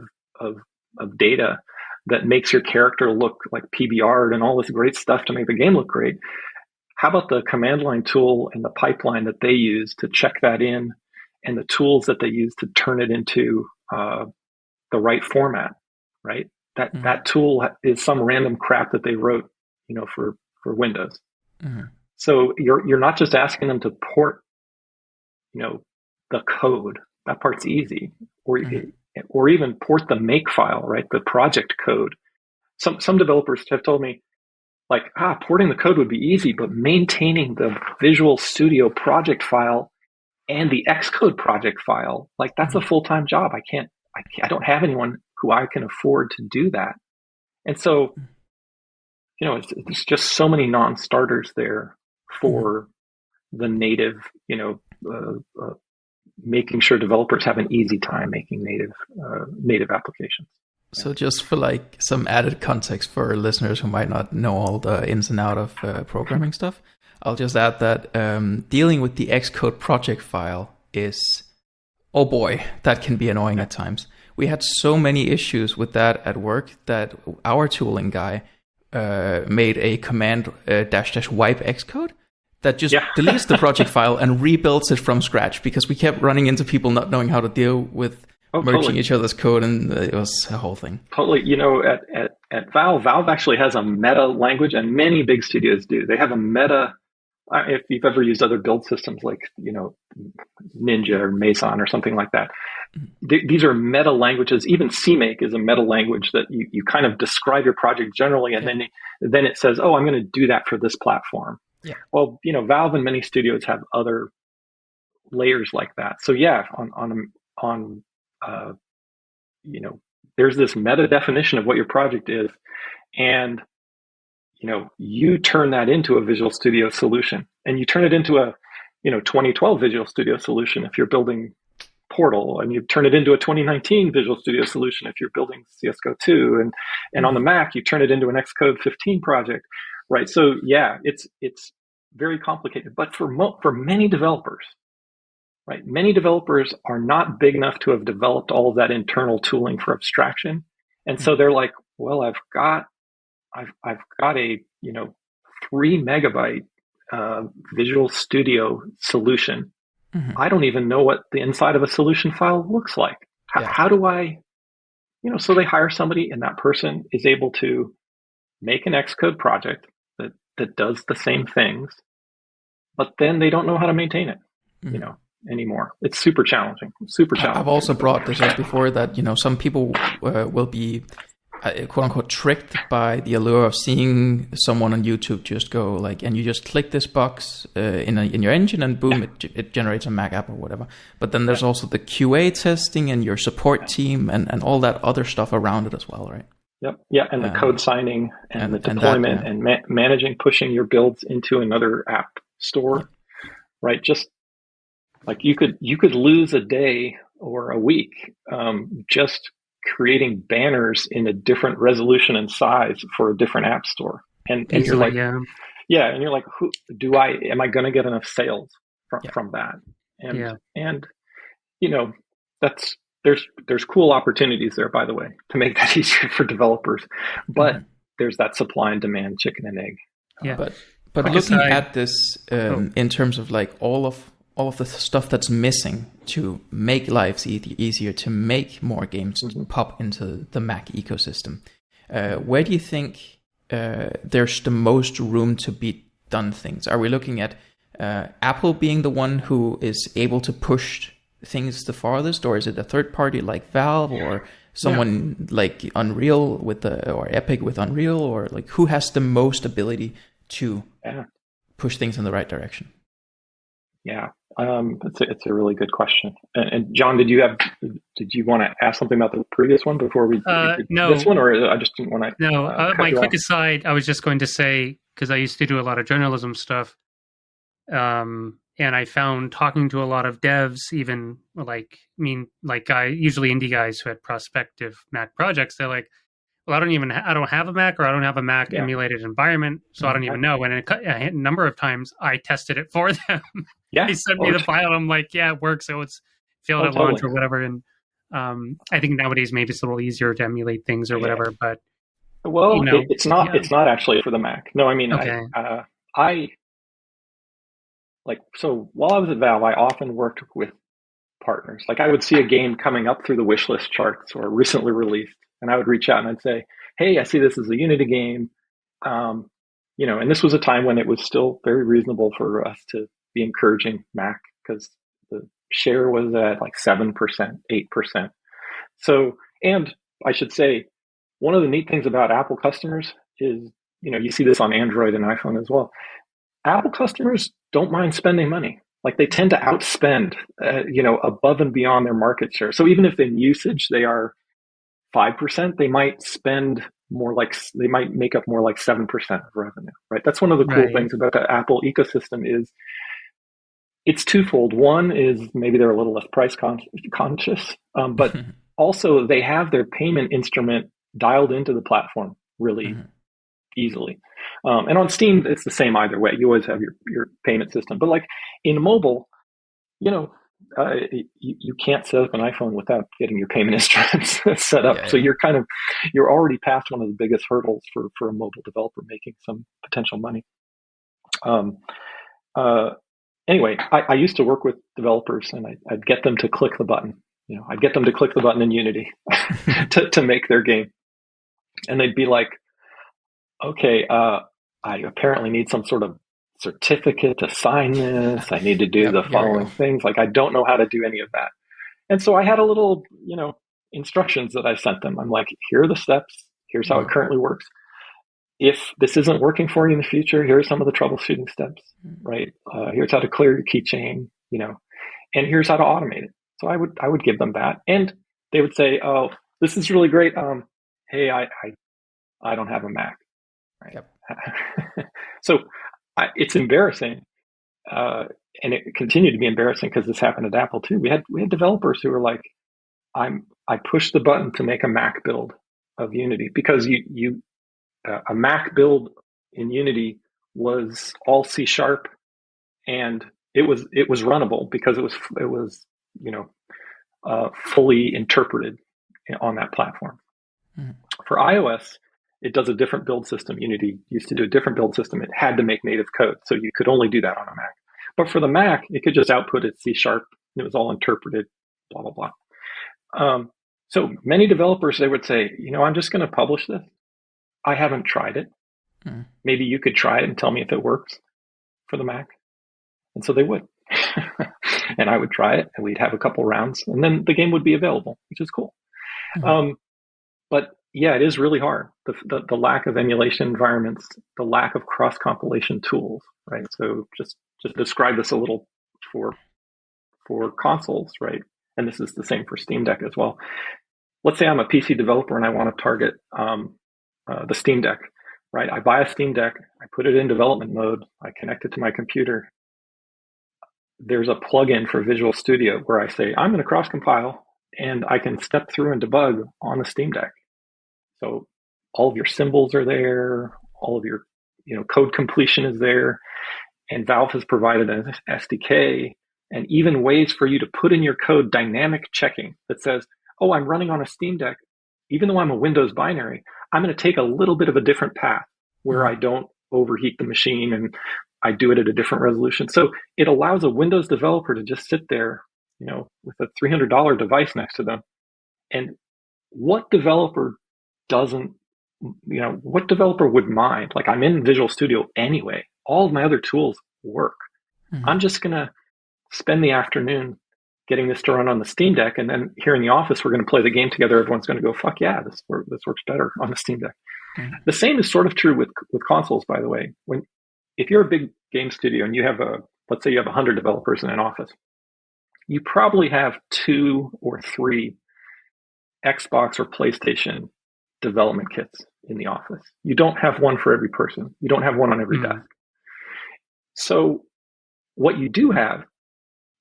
data that makes your character look like PBR'd and all this great stuff to make the game look great. How about the command line tool and the pipeline that they use to check that in, and the tools that they use to turn it into the right format, right? That tool is some random crap that they wrote, for Windows. Mm-hmm. So you're not just asking them to port, the code. That part's easy, or even port the make file, right? The project code. Some developers have told me, like, porting the code would be easy, but maintaining the Visual Studio project file and the Xcode project file, like, that's a full-time job. I don't have anyone who I can afford to do that. And so, it's just so many non-starters there for the native, making sure developers have an easy time making native applications. So just for like some added context for listeners who might not know all the ins and outs of programming stuff, I'll just add that dealing with the Xcode project file is, oh boy, that can be annoying at times. We had so many issues with that at work that our tooling guy made a command --wipe Xcode that just deletes the project file and rebuilds it from scratch, because we kept running into people not knowing how to deal with merging each other's code, and it was a whole thing. Totally. At Valve actually has a meta language, and many big studios do. They have a meta. If you've ever used other build systems like, Ninja or Mason or something like that, these are meta languages. Even CMake is a meta language that you kind of describe your project generally, and then it says, oh, I'm going to do that for this platform. Yeah. Well, Valve and many studios have other layers like that. So on there's this meta definition of what your project is, and you turn that into a Visual Studio solution, and you turn it into a 2012 Visual Studio solution if you're building Portal, and you turn it into a 2019 Visual Studio solution if you're building CSGO 2, and on the Mac you turn it into an Xcode 15 project, right? So it's very complicated, but for many developers, right? Many developers are not big enough to have developed all of that internal tooling for abstraction, and so they're like, well, I've got a 3 megabyte Visual Studio solution. Mm-hmm. I don't even know what the inside of a solution file looks like. How do I, so they hire somebody, and that person is able to make an Xcode project that does the same things, but then they don't know how to maintain it, anymore. It's super challenging. I've also brought this up before that, some people will be quote unquote tricked by the allure of seeing someone on YouTube just go like, and you just click this box in your engine, and boom, it generates a Mac app or whatever. But then there's also the QA testing and your support team and all that other stuff around it as well, right? Yep. Yeah, and the code signing and the deployment and managing, pushing your builds into another app store, right? Just like you could lose a day or a week just creating banners in a different resolution and size for a different app store, and you're like, and you're like, am I going to get enough sales from that? And that's there's cool opportunities there, by the way, to make that easier for developers, but there's that supply and demand chicken and egg. But looking at this in terms of like all of the stuff that's missing to make lives easier, to make more games pop into the Mac ecosystem, where do you think there's the most room to be done things? Are we looking at Apple being the one who is able to push things the farthest, or is it a third party like Valve, or someone like Unreal with or Epic with Unreal, or like who has the most ability to push things in the right direction? Yeah, it's a really good question. And Jon, did you want to ask something about the previous one before we did no. this one, or I just didn't want to? No, my quick aside, I was just going to say, because I used to do a lot of journalism stuff, and I found talking to a lot of devs, even usually indie guys who had prospective Mac projects, they're like, well, I don't have a Mac, or I don't have a Mac emulated environment, so I don't even know. And a number of times I tested it for them. Yeah, they sent me the file, and I'm like, yeah, it works. So it's failed at launch or whatever. And I think nowadays maybe it's a little easier to emulate things or whatever. But it's not. It's not actually for the Mac. No, I mean, okay. So while I was at Valve, I often worked with partners. Like I would see a game coming up through the wish list charts or recently released, and I would reach out and I'd say, hey, I see this as a Unity game. And this was a time when it was still very reasonable for us to be encouraging Mac because the share was at like 7%, 8%. So, and I should say, one of the neat things about Apple customers is, you see this on Android and iPhone as well. Apple customers don't mind spending money. Like they tend to outspend, above and beyond their market share. So even if in usage they are 5%, they might spend they might make up more like 7% of revenue, right? That's one of the cool things about the Apple ecosystem is it's twofold. One is maybe they're a little less price conscious, but also they have their payment instrument dialed into the platform really easily. And on Steam, it's the same either way. You always have your payment system. But like in mobile, you can't set up an iPhone without getting your payment instruments set up. So you're already past one of the biggest hurdles for a mobile developer making some potential money. Anyway, I used to work with developers and I'd get them to click the button. I'd get them to click the button in Unity to make their game. And they'd be like, okay, I apparently need some sort of certificate to sign this. I need to do the following things. Like, I don't know how to do any of that. And so I had a little, instructions that I sent them. I'm like, here are the steps. Here's how it currently works. If this isn't working for you in the future, here are some of the troubleshooting steps, right? Here's how to clear your keychain, and here's how to automate it. So I would give them that. And they would say, oh, this is really great. Hey, I don't have a Mac. Right. Yep. So it's embarrassing, and it continued to be embarrassing because this happened at Apple too. We had developers who were like, I pushed the button to make a Mac build of Unity because a Mac build in Unity was all C#, and it was runnable because it was fully interpreted on that platform. For iOS, it does a different build system. Unity used to do a different build system. It had to make native code, so you could only do that on a Mac. But for the Mac, it could just output its C#. It was all interpreted, blah, blah, blah. So many developers, they would say, I'm just going to publish this. I haven't tried it. Maybe you could try it and tell me if it works for the Mac. And so they would. And I would try it, and we'd have a couple rounds, and then the game would be available, which is cool. But yeah, it is really hard. The lack of emulation environments, the lack of cross-compilation tools, right? So just describe this a little for consoles, right? And this is the same for Steam Deck as well. Let's say I'm a PC developer and I want to target the Steam Deck, right? I buy a Steam Deck, I put it in development mode, I connect it to my computer. There's a plugin for Visual Studio where I say, I'm going to cross-compile, and I can step through and debug on the Steam Deck. So all of your symbols are there, all of your code completion is there, and Valve has provided an SDK and even ways for you to put in your code dynamic checking that says, oh, I'm running on a Steam Deck. Even though I'm a Windows binary, I'm going to take a little bit of a different path where I don't overheat the machine and I do it at a different resolution. So it allows a Windows developer to just sit there, with a $300 device next to them. And what developer what developer would mind? Like, I'm in Visual Studio anyway. All of my other tools work. I'm just going to spend the afternoon getting this to run on the Steam Deck, and then here in the office, we're going to play the game together. Everyone's going to go, fuck yeah, this works better on the Steam Deck. Mm-hmm. The same is sort of true with consoles, by the way. If you're a big game studio and you have let's say you have 100 developers in an office, you probably have 2 or 3 Xbox or PlayStation development kits in the office. You don't have one for every person. You don't have one on every desk. So what you do have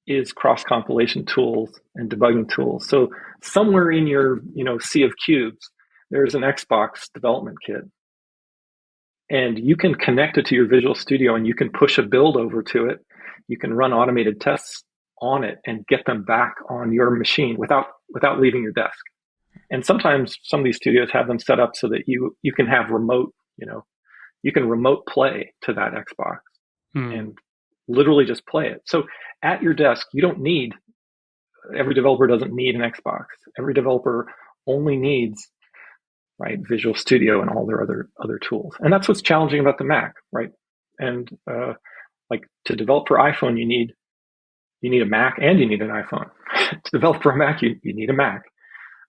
is cross-compilation tools and debugging tools. So somewhere in your, sea of cubes, there's an Xbox development kit. And you can connect it to your Visual Studio and you can push a build over to it. You can run automated tests on it and get them back on your machine without leaving your desk. And sometimes some of these studios have them set up so that you can have remote, you can remote play to that Xbox and literally just play it. So at your desk, every developer doesn't need an Xbox. Every developer only needs, right, Visual Studio and all their other tools. And that's what's challenging about the Mac, right? And like to develop for iPhone, you need a Mac and you need an iPhone. To develop for a Mac, you need a Mac.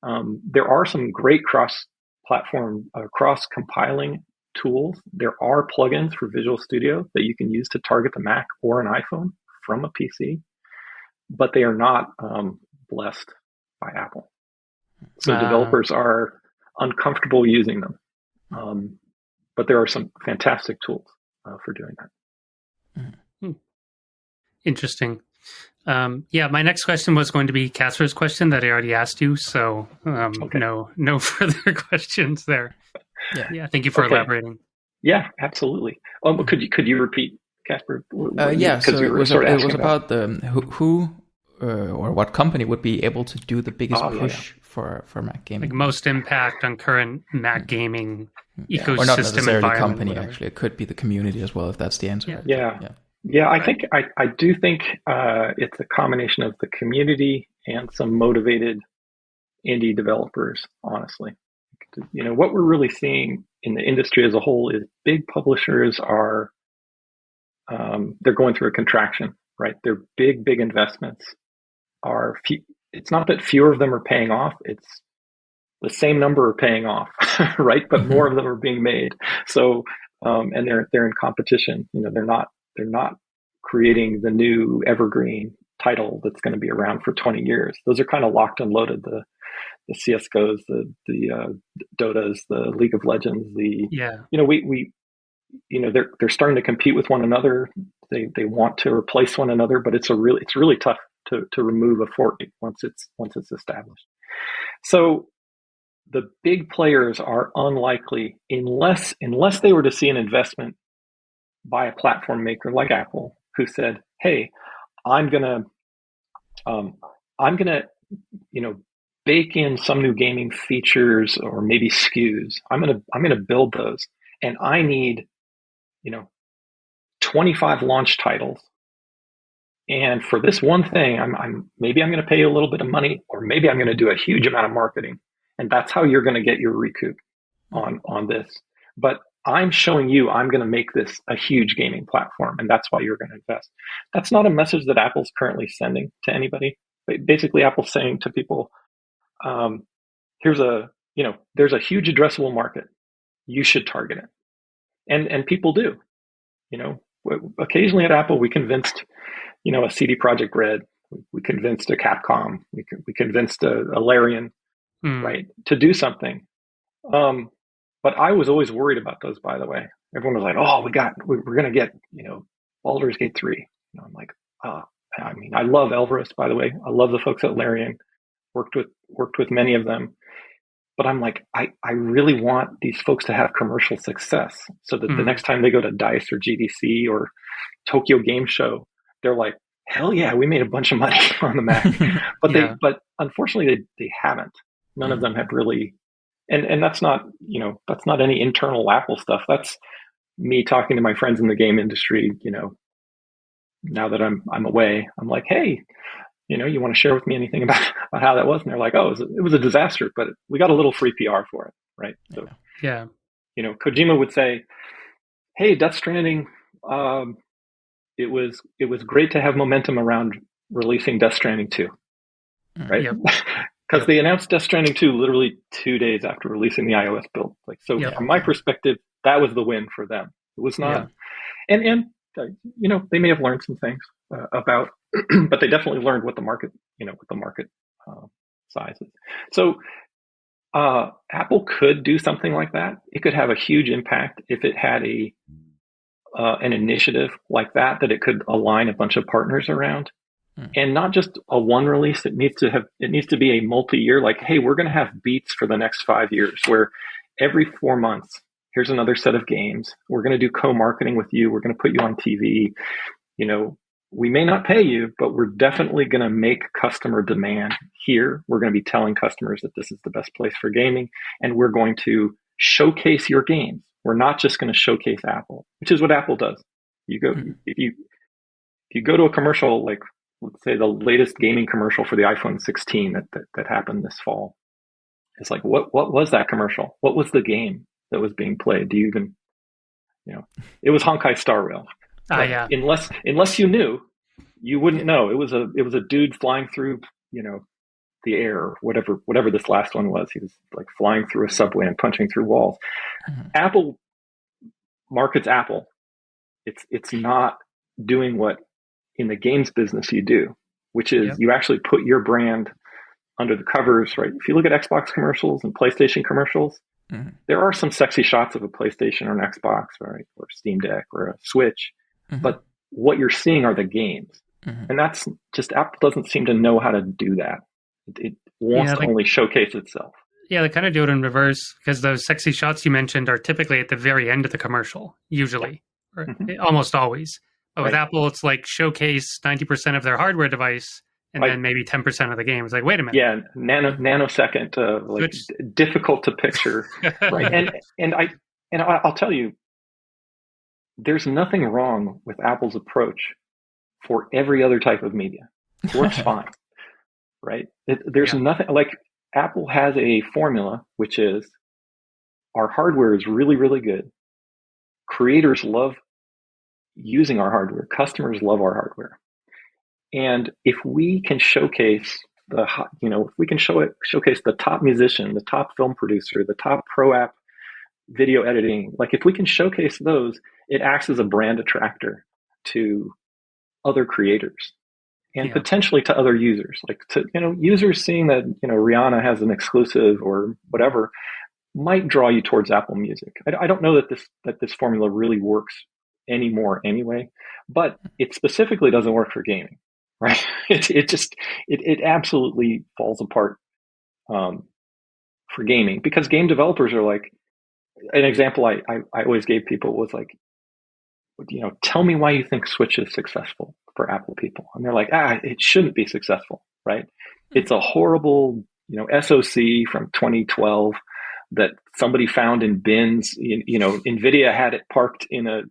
There are some great cross-platform, cross-compiling tools. There are plugins for Visual Studio that you can use to target the Mac or an iPhone from a PC, but they are not blessed by Apple. So developers are uncomfortable using them. But there are some fantastic tools for doing that. Interesting. My next question was going to be Casper's question that I already asked you. So okay. No further questions there. Yeah. Thank you for elaborating. Yeah, absolutely. Could you repeat, Casper? So it was about who or what company would be able to do the biggest push for Mac gaming, like most impact on current Mac gaming ecosystem. Or not necessarily the company. Actually, it could be the community as well, if that's the answer. Yeah, I do think it's a combination of the community and some motivated indie developers, honestly. What we're really seeing in the industry as a whole is big publishers are, they're going through a contraction, right? Their big investments are, it's not that fewer of them are paying off, it's the same number are paying off, right? But more of them are being made. So, and they're in competition. They're not creating the new evergreen title that's going to be around for 20 years. Those are kind of locked and loaded. The CS:GOs, the Dotas, the League of Legends, they're starting to compete with one another. They want to replace one another, but it's really tough to remove a Fortnite once it's established. So the big players are unlikely, unless they were to see an investment by a platform maker like Apple, who said, "Hey, I'm gonna bake in some new gaming features or maybe SKUs. I'm gonna build those, and I need 25 launch titles. And for this one thing, I'm gonna pay you a little bit of money, or maybe I'm gonna do a huge amount of marketing, and that's how you're gonna get your recoup on this. But I'm showing you I'm going to make this a huge gaming platform, and that's why you're going to invest." That's not a message that Apple's currently sending to anybody. Basically, Apple's saying to people, there's a huge addressable market. You should target it. And people do. Occasionally at Apple, we convinced, a CD Projekt Red, we convinced a Capcom, we convinced a Larian, right, to do something. But I was always worried about those, by the way. Everyone was like, "Oh, we're going to get, Baldur's Gate 3. I'm like, I love Elvarus, by the way. I love the folks at Larian. Worked with many of them. But I'm like, I really want these folks to have commercial success so that the next time they go to DICE or GDC or Tokyo Game Show, they're like, hell yeah, we made a bunch of money on the Mac. But unfortunately they haven't. None of them have really. And that's not any internal Apple stuff. That's me talking to my friends in the game industry, now that I'm away. I'm like, "Hey, you want to share with me anything about how that was?" And they're like, "Oh, it was a disaster, but we got a little free PR for it." Right. So, Kojima would say, "Hey, Death Stranding, it was great to have momentum around releasing Death Stranding 2. right? Yep. Because they announced Death Stranding 2 literally 2 days after releasing the iOS build. Like, so from my perspective, that was the win for them. It was not, and they may have learned some things about, but they definitely learned what the market, size is. So Apple could do something like that. It could have a huge impact if it had an initiative like that it could align a bunch of partners around. And not just a one release. It needs to be a multi-year, like, hey, we're going to have beats for the next 5 years where every 4 months, here's another set of games. We're going to do co-marketing with you. We're going to put you on TV. We may not pay you, but we're definitely going to make customer demand here. We're going to be telling customers that this is the best place for gaming, and we're going to showcase your games. We're not just going to showcase Apple, which is what Apple does. You go, if you go to a commercial, like, let's say the latest gaming commercial for the iPhone 16 that happened this fall. It's like, what was that commercial? What was the game that was being played? Do you even, it was Honkai Star Rail. Yeah. Unless you knew, you wouldn't know. It was a dude flying through, the air, or whatever this last one was. He was like flying through a subway and punching through walls. Apple markets Apple. It's not doing what in the games business you do, which is you actually put your brand under the covers, right? If you look at Xbox commercials and PlayStation commercials, there are some sexy shots of a PlayStation or an Xbox, right? Or Steam Deck or a Switch, but what you're seeing are the games. And that's just, Apple doesn't seem to know how to do that. It wants to only showcase itself. Yeah, they kind of do it in reverse, because those sexy shots you mentioned are typically at the very end of the commercial, usually, or almost always. But with Apple, it's like showcase 90% of their hardware device, and then maybe 10% of the game. It's like, wait a minute. Yeah, nanosecond, difficult to picture. Right. And I'll tell you, there's nothing wrong with Apple's approach for every other type of media. It works fine. Right? There's nothing, like, Apple has a formula, which is our hardware is really, really good. Creators love using our hardware. Customers love our hardware. And if we can showcase showcase the top musician, the top film producer, the top pro app video editing, like, if we can showcase those, it acts as a brand attractor to other creators and potentially to other users, like, to, users seeing that, Rihanna has an exclusive or whatever might draw you towards Apple Music. I don't know that this formula really works anymore anyway, but it specifically doesn't work for gaming, right? It absolutely falls apart for gaming, because game developers are like, an example I always gave people was like, tell me why you think Switch is successful for Apple people. And they're like, it shouldn't be successful, right? It's a horrible, SoC from 2012 that somebody found in bins. NVIDIA had it parked in the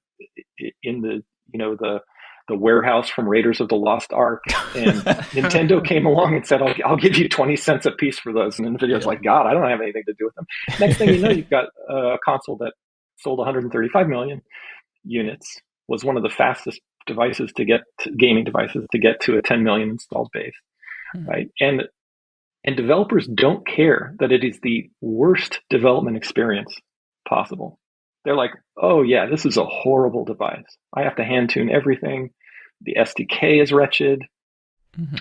warehouse from Raiders of the Lost Ark, and Nintendo came along and said, I'll give you 20 cents a piece for those. And NVIDIA's like, God, I don't have anything to do with them. Next thing you know, you've got a console that sold 135 million units, was one of the fastest gaming devices to get to a 10 million installed base, right? And developers don't care that it is the worst development experience possible. They're like, oh yeah, this is a horrible device. I have to hand tune everything. The SDK is wretched.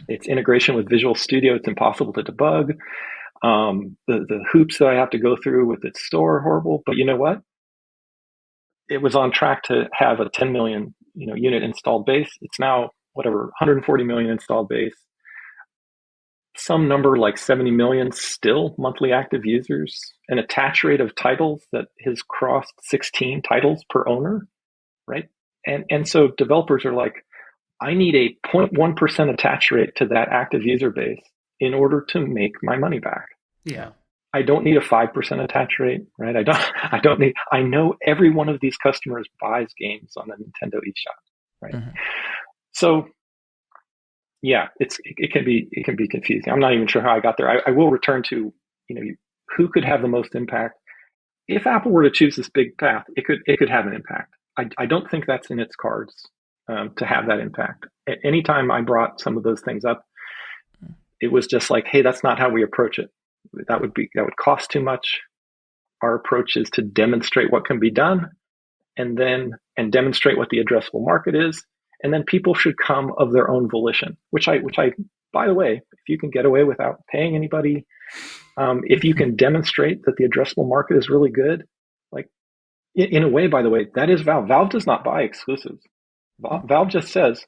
Its integration with Visual Studio, it's impossible to debug. The hoops that I have to go through with its store are horrible. But you know what? It was on track to have a 10 million, unit installed base. It's now 140 million installed base. Some number like 70 million still monthly active users, an attach rate of titles that has crossed 16 titles per owner, right? And so developers are like, I need a 0.1% attach rate to that active user base in order to make my money back. Yeah. I don't need a 5% attach rate, right? I know every one of these customers buys games on the Nintendo eShop, right? So yeah, it can be confusing. I'm not even sure how I got there. I will return to, who could have the most impact. If Apple were to choose this big path, it could have an impact. I don't think that's in its cards to have that impact. Anytime I brought some of those things up, it was just like, hey, that's not how we approach it. That would cost too much. Our approach is to demonstrate what can be done, and demonstrate what the addressable market is, and then people should come of their own volition. Which I, by the way, if you can get away without paying anybody, if you can demonstrate that the addressable market is really good, like in a way, by the way, that is Valve. Valve does not buy exclusives. Valve just says,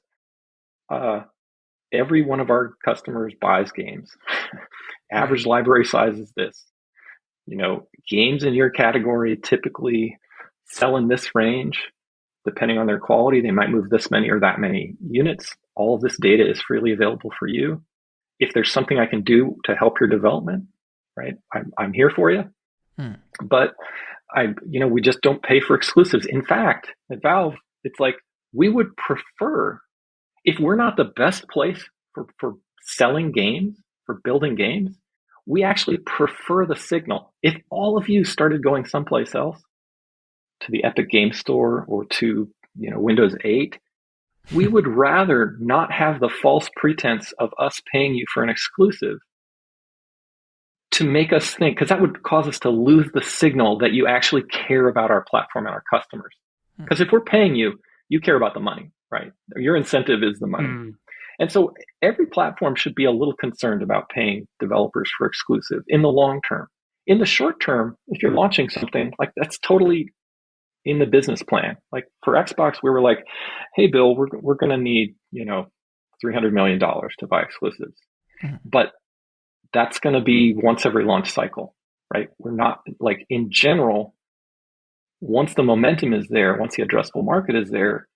every one of our customers buys games. Average library size is this. Games in your category typically sell in this range. Depending on their quality, they might move this many or that many units. All of this data is freely available for you. If there's something I can do to help your development, right, I'm here for you. But we just don't pay for exclusives. In fact, at Valve, it's like, we would prefer, if we're not the best place for selling games, for building games, we actually prefer the signal. If all of you started going someplace else, to the Epic Game Store or to Windows 8, we would rather not have the false pretense of us paying you for an exclusive to make us think, because that would cause us to lose the signal that you actually care about our platform and our customers. Because if we're paying you, you care about the money, right? Your incentive is the money. And so every platform should be a little concerned about paying developers for exclusive in the long term. In the short term, if you're launching something, like, that's totally in the business plan. Like for Xbox, we were like, hey, Bill, we're going to need, $300 million to buy exclusives. But that's going to be once every launch cycle, right? We're not, like, in general, once the momentum is there, once the addressable market is there,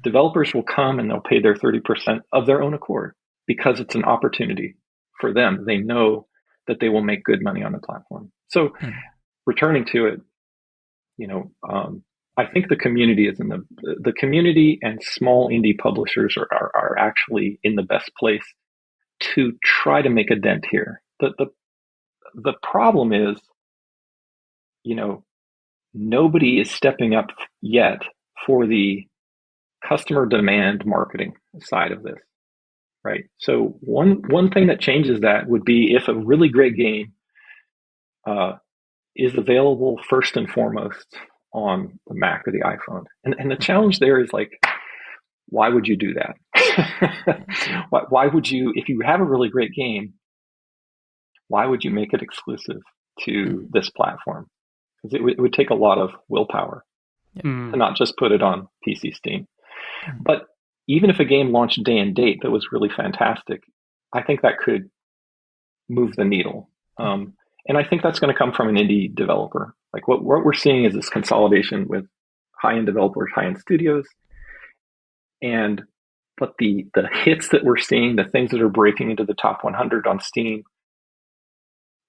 developers will come and they'll pay their 30% of their own accord because it's an opportunity for them. They know that they will make good money on the platform. So returning to it, I think the community is the community, and small indie publishers are actually in the best place to try to make a dent here. The problem is, nobody is stepping up yet for the customer demand marketing side of this, right? So one thing that changes that would be if a really great game is available first and foremost on the Mac or the iPhone. And the challenge there is, like, why would you do that? Why would you, if you have a really great game, why would you make it exclusive to this platform? Because it would take a lot of willpower to not just put it on PC Steam. But even if a game launched day and date that was really fantastic, I think that could move the needle. And I think that's going to come from an indie developer. Like what we're seeing is this consolidation with high-end developers, high-end studios. But the hits that we're seeing, the things that are breaking into the top 100 on Steam,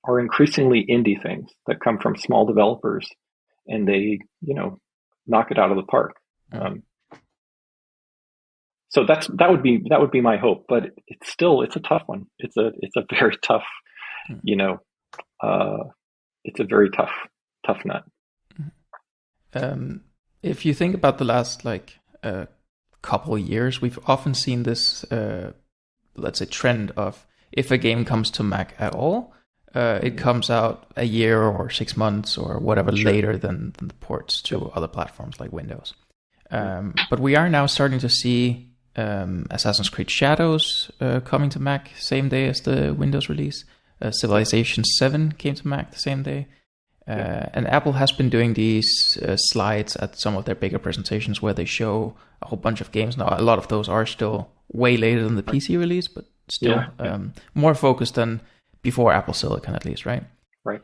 are increasingly indie things that come from small developers, and they, knock it out of the park. So that would be my hope, but it's a tough one. It's a very tough, it's a very tough nut. If you think about the last couple of years, we've often seen this, let's say, trend of, if a game comes to Mac at all, it comes out a year or 6 months or whatever later than the ports to other platforms like Windows. But we are now starting to see Assassin's Creed Shadows coming to Mac same day as the Windows release. Civilization 7 came to Mac the same day. And Apple has been doing these slides at some of their bigger presentations where they show a whole bunch of games. Now, a lot of those are still way later than the PC release, but still more focused than before Apple Silicon, at least, right? Right.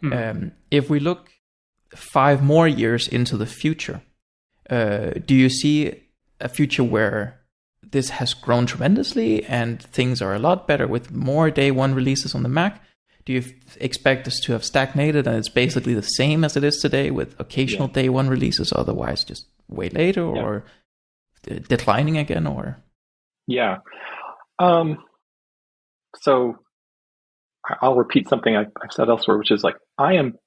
If we look 5 more years into the future, do you see a future where this has grown tremendously and things are a lot better with more day one releases on the Mac? Do you expect us to have stagnated and it's basically the same as it is today with occasional day one releases, otherwise just way later, or declining again, or? Yeah. So I'll repeat something I've said elsewhere, which is like, I'm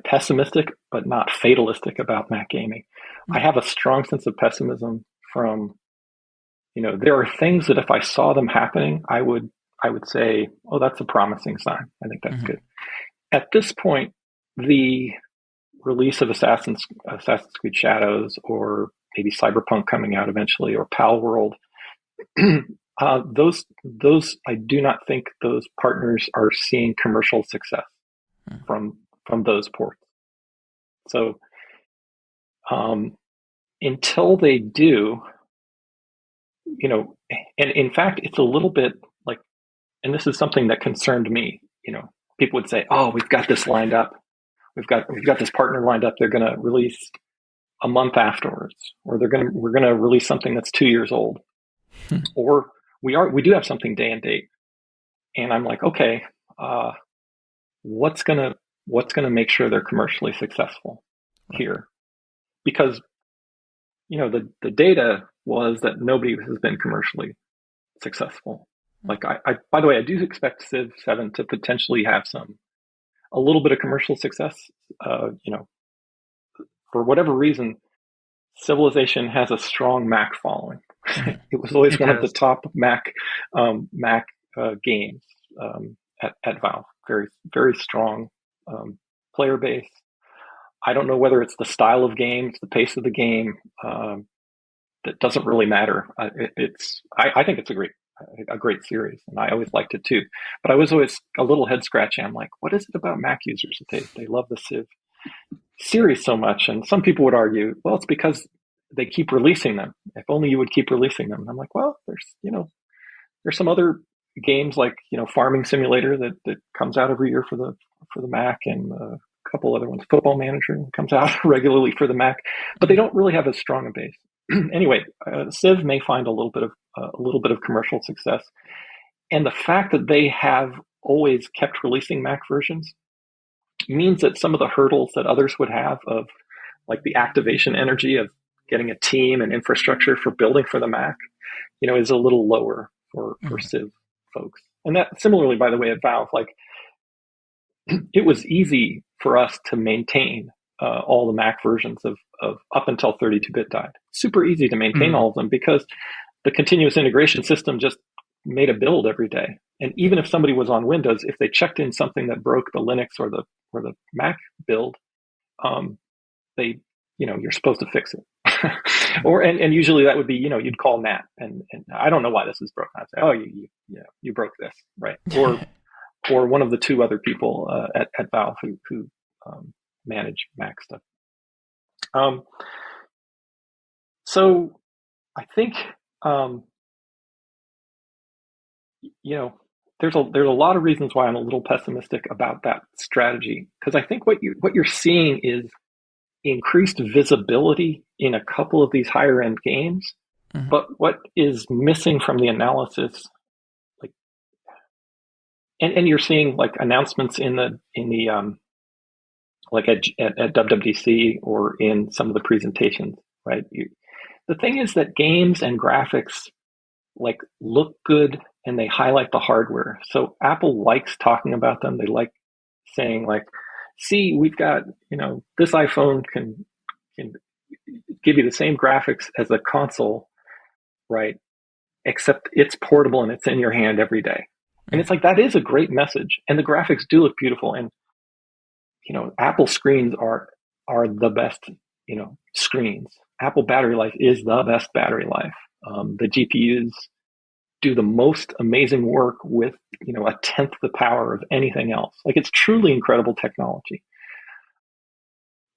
pessimistic, but not fatalistic about Mac gaming. I have a strong sense of pessimism from, there are things that if I saw them happening, I would I would say, oh, that's a promising sign. I think that's Mm-hmm. good. At this point, the release of Assassin's Creed Shadows, or maybe Cyberpunk coming out eventually, or Pal World, those I do not think those partners are seeing commercial success from those ports. So until they do, and in fact, it's a little bit like, and this is something that concerned me. People would say, "Oh, we've got this lined up. We've got this partner lined up. They're going to release a month afterwards, or we're going to release something that's 2 years old, or we do have something day and date." And I'm like, okay, what's gonna make sure they're commercially successful here? Because the data was that nobody has been commercially successful. Like I by the way, I do expect Civ 7 to potentially have a little bit of commercial success. For whatever reason, Civilization has a strong Mac following. It was always one of the top Mac games at Valve. Very, very strong player base. I don't know whether it's the style of game, it's the pace of the game. That doesn't really matter. I think it's a great series, and I always liked it too. But I was always a little head scratching. I'm like, what is it about Mac users that they love the Civ series so much? And some people would argue, well, it's because they keep releasing them. If only you would keep releasing them. And I'm like, well, there's some other games like Farming Simulator that comes out every year for the Mac, and a couple other ones. Football Manager comes out regularly for the Mac, but they don't really have as strong a base. Anyway, Civ may find a little bit of commercial success, and the fact that they have always kept releasing Mac versions means that some of the hurdles that others would have, of like the activation energy of getting a team and infrastructure for building for the Mac, is a little lower for Civ folks. And that similarly, by the way, at Valve, like it was easy for us to maintain all the Mac versions of up until 32-bit died. Super easy to maintain all of them, because the continuous integration system just made a build every day. And even if somebody was on Windows, if they checked in something that broke the Linux or the Mac build, you're supposed to fix it. and usually that would be, you'd call Nat, and I don't know why this is broken. I'd say, oh, you broke this, right? Or one of the two other people at Valve who manage Mac stuff. So I think there's a lot of reasons why I'm a little pessimistic about that strategy, because I think what you're seeing is increased visibility in a couple of these higher end games, but what is missing from the analysis, like, and you're seeing like announcements in the like at WWDC or in some of the presentations, right? The thing is that games and graphics like look good and they highlight the hardware. So Apple likes talking about them. They like saying like, see, we've got, this iPhone can give you the same graphics as a console, right? Except it's portable and it's in your hand every day. And it's like, that is a great message. And the graphics do look beautiful. And, Apple screens are the best, screens. Apple battery life is the best battery life. The GPUs do the most amazing work with, a tenth the power of anything else. Like, it's truly incredible technology.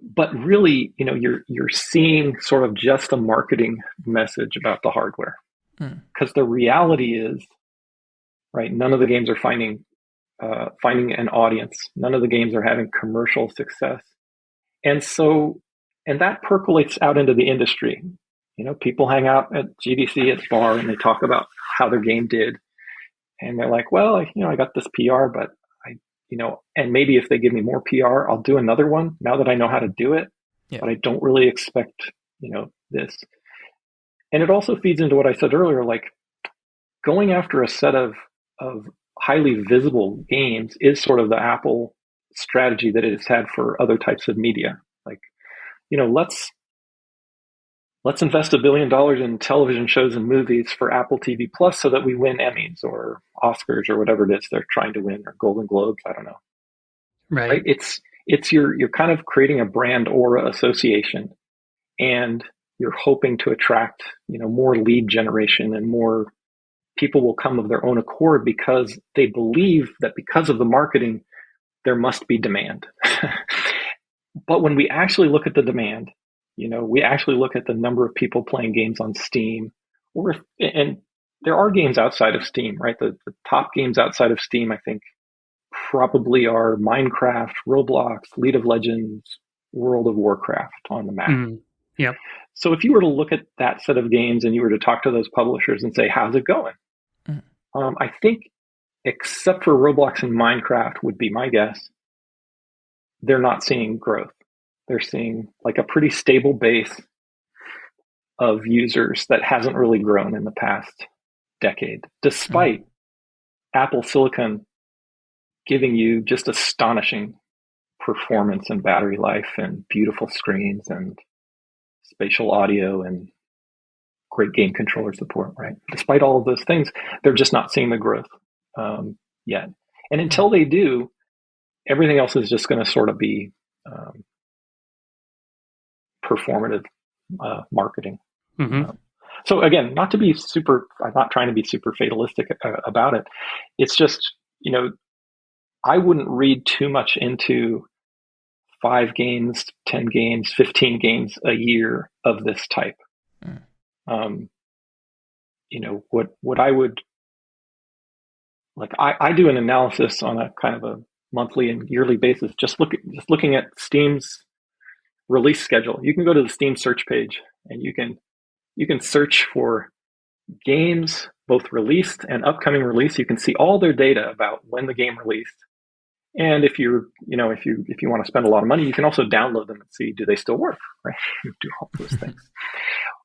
But really, you're seeing sort of just a marketing message about the hardware. Because the reality is, right, none of the games are finding an audience. None of the games are having commercial success. And that percolates out into the industry. People hang out at GDC at the bar and they talk about how their game did. And they're like, well, I got this PR, but and maybe if they give me more PR, I'll do another one now that I know how to do it. Yeah. But I don't really expect, this. And it also feeds into what I said earlier, like going after a set of highly visible games is sort of the Apple strategy that it has had for other types of media. Like, let's let's invest $1 billion in television shows and movies for Apple TV Plus so that we win Emmys or Oscars or whatever it is they're trying to win, or Golden Globes. I don't know. Right. It's you're kind of creating a brand aura association, and you're hoping to attract, more lead generation, and more people will come of their own accord because they believe that because of the marketing, there must be demand. But when we actually look at the demand, we actually look at the number of people playing games on Steam, and there are games outside of Steam, right? The top games outside of Steam, I think, probably are Minecraft, Roblox, League of Legends, World of Warcraft on the Mac. Yep. So if you were to look at that set of games and you were to talk to those publishers and say, how's it going? I think, except for Roblox and Minecraft would be my guess, they're not seeing growth. They're seeing like a pretty stable base of users that hasn't really grown in the past decade, despite Apple Silicon giving you just astonishing performance and battery life and beautiful screens and spatial audio and great game controller support, right? Despite all of those things, they're just not seeing the growth yet. And until they do, everything else is just going to sort of be performative marketing. So again, I'm not trying to be super fatalistic about it. It's just, I wouldn't read too much into 5 games, 10 games, 15 games a year of this type. What I would like, I do an analysis on a kind of a monthly and yearly basis, just looking at Steam's release schedule. You can go to the Steam search page and you can search for games, both released and upcoming release. You can see all their data about when the game released. And if you want to spend a lot of money, you can also download them and see, do they still work, right? Do all those things.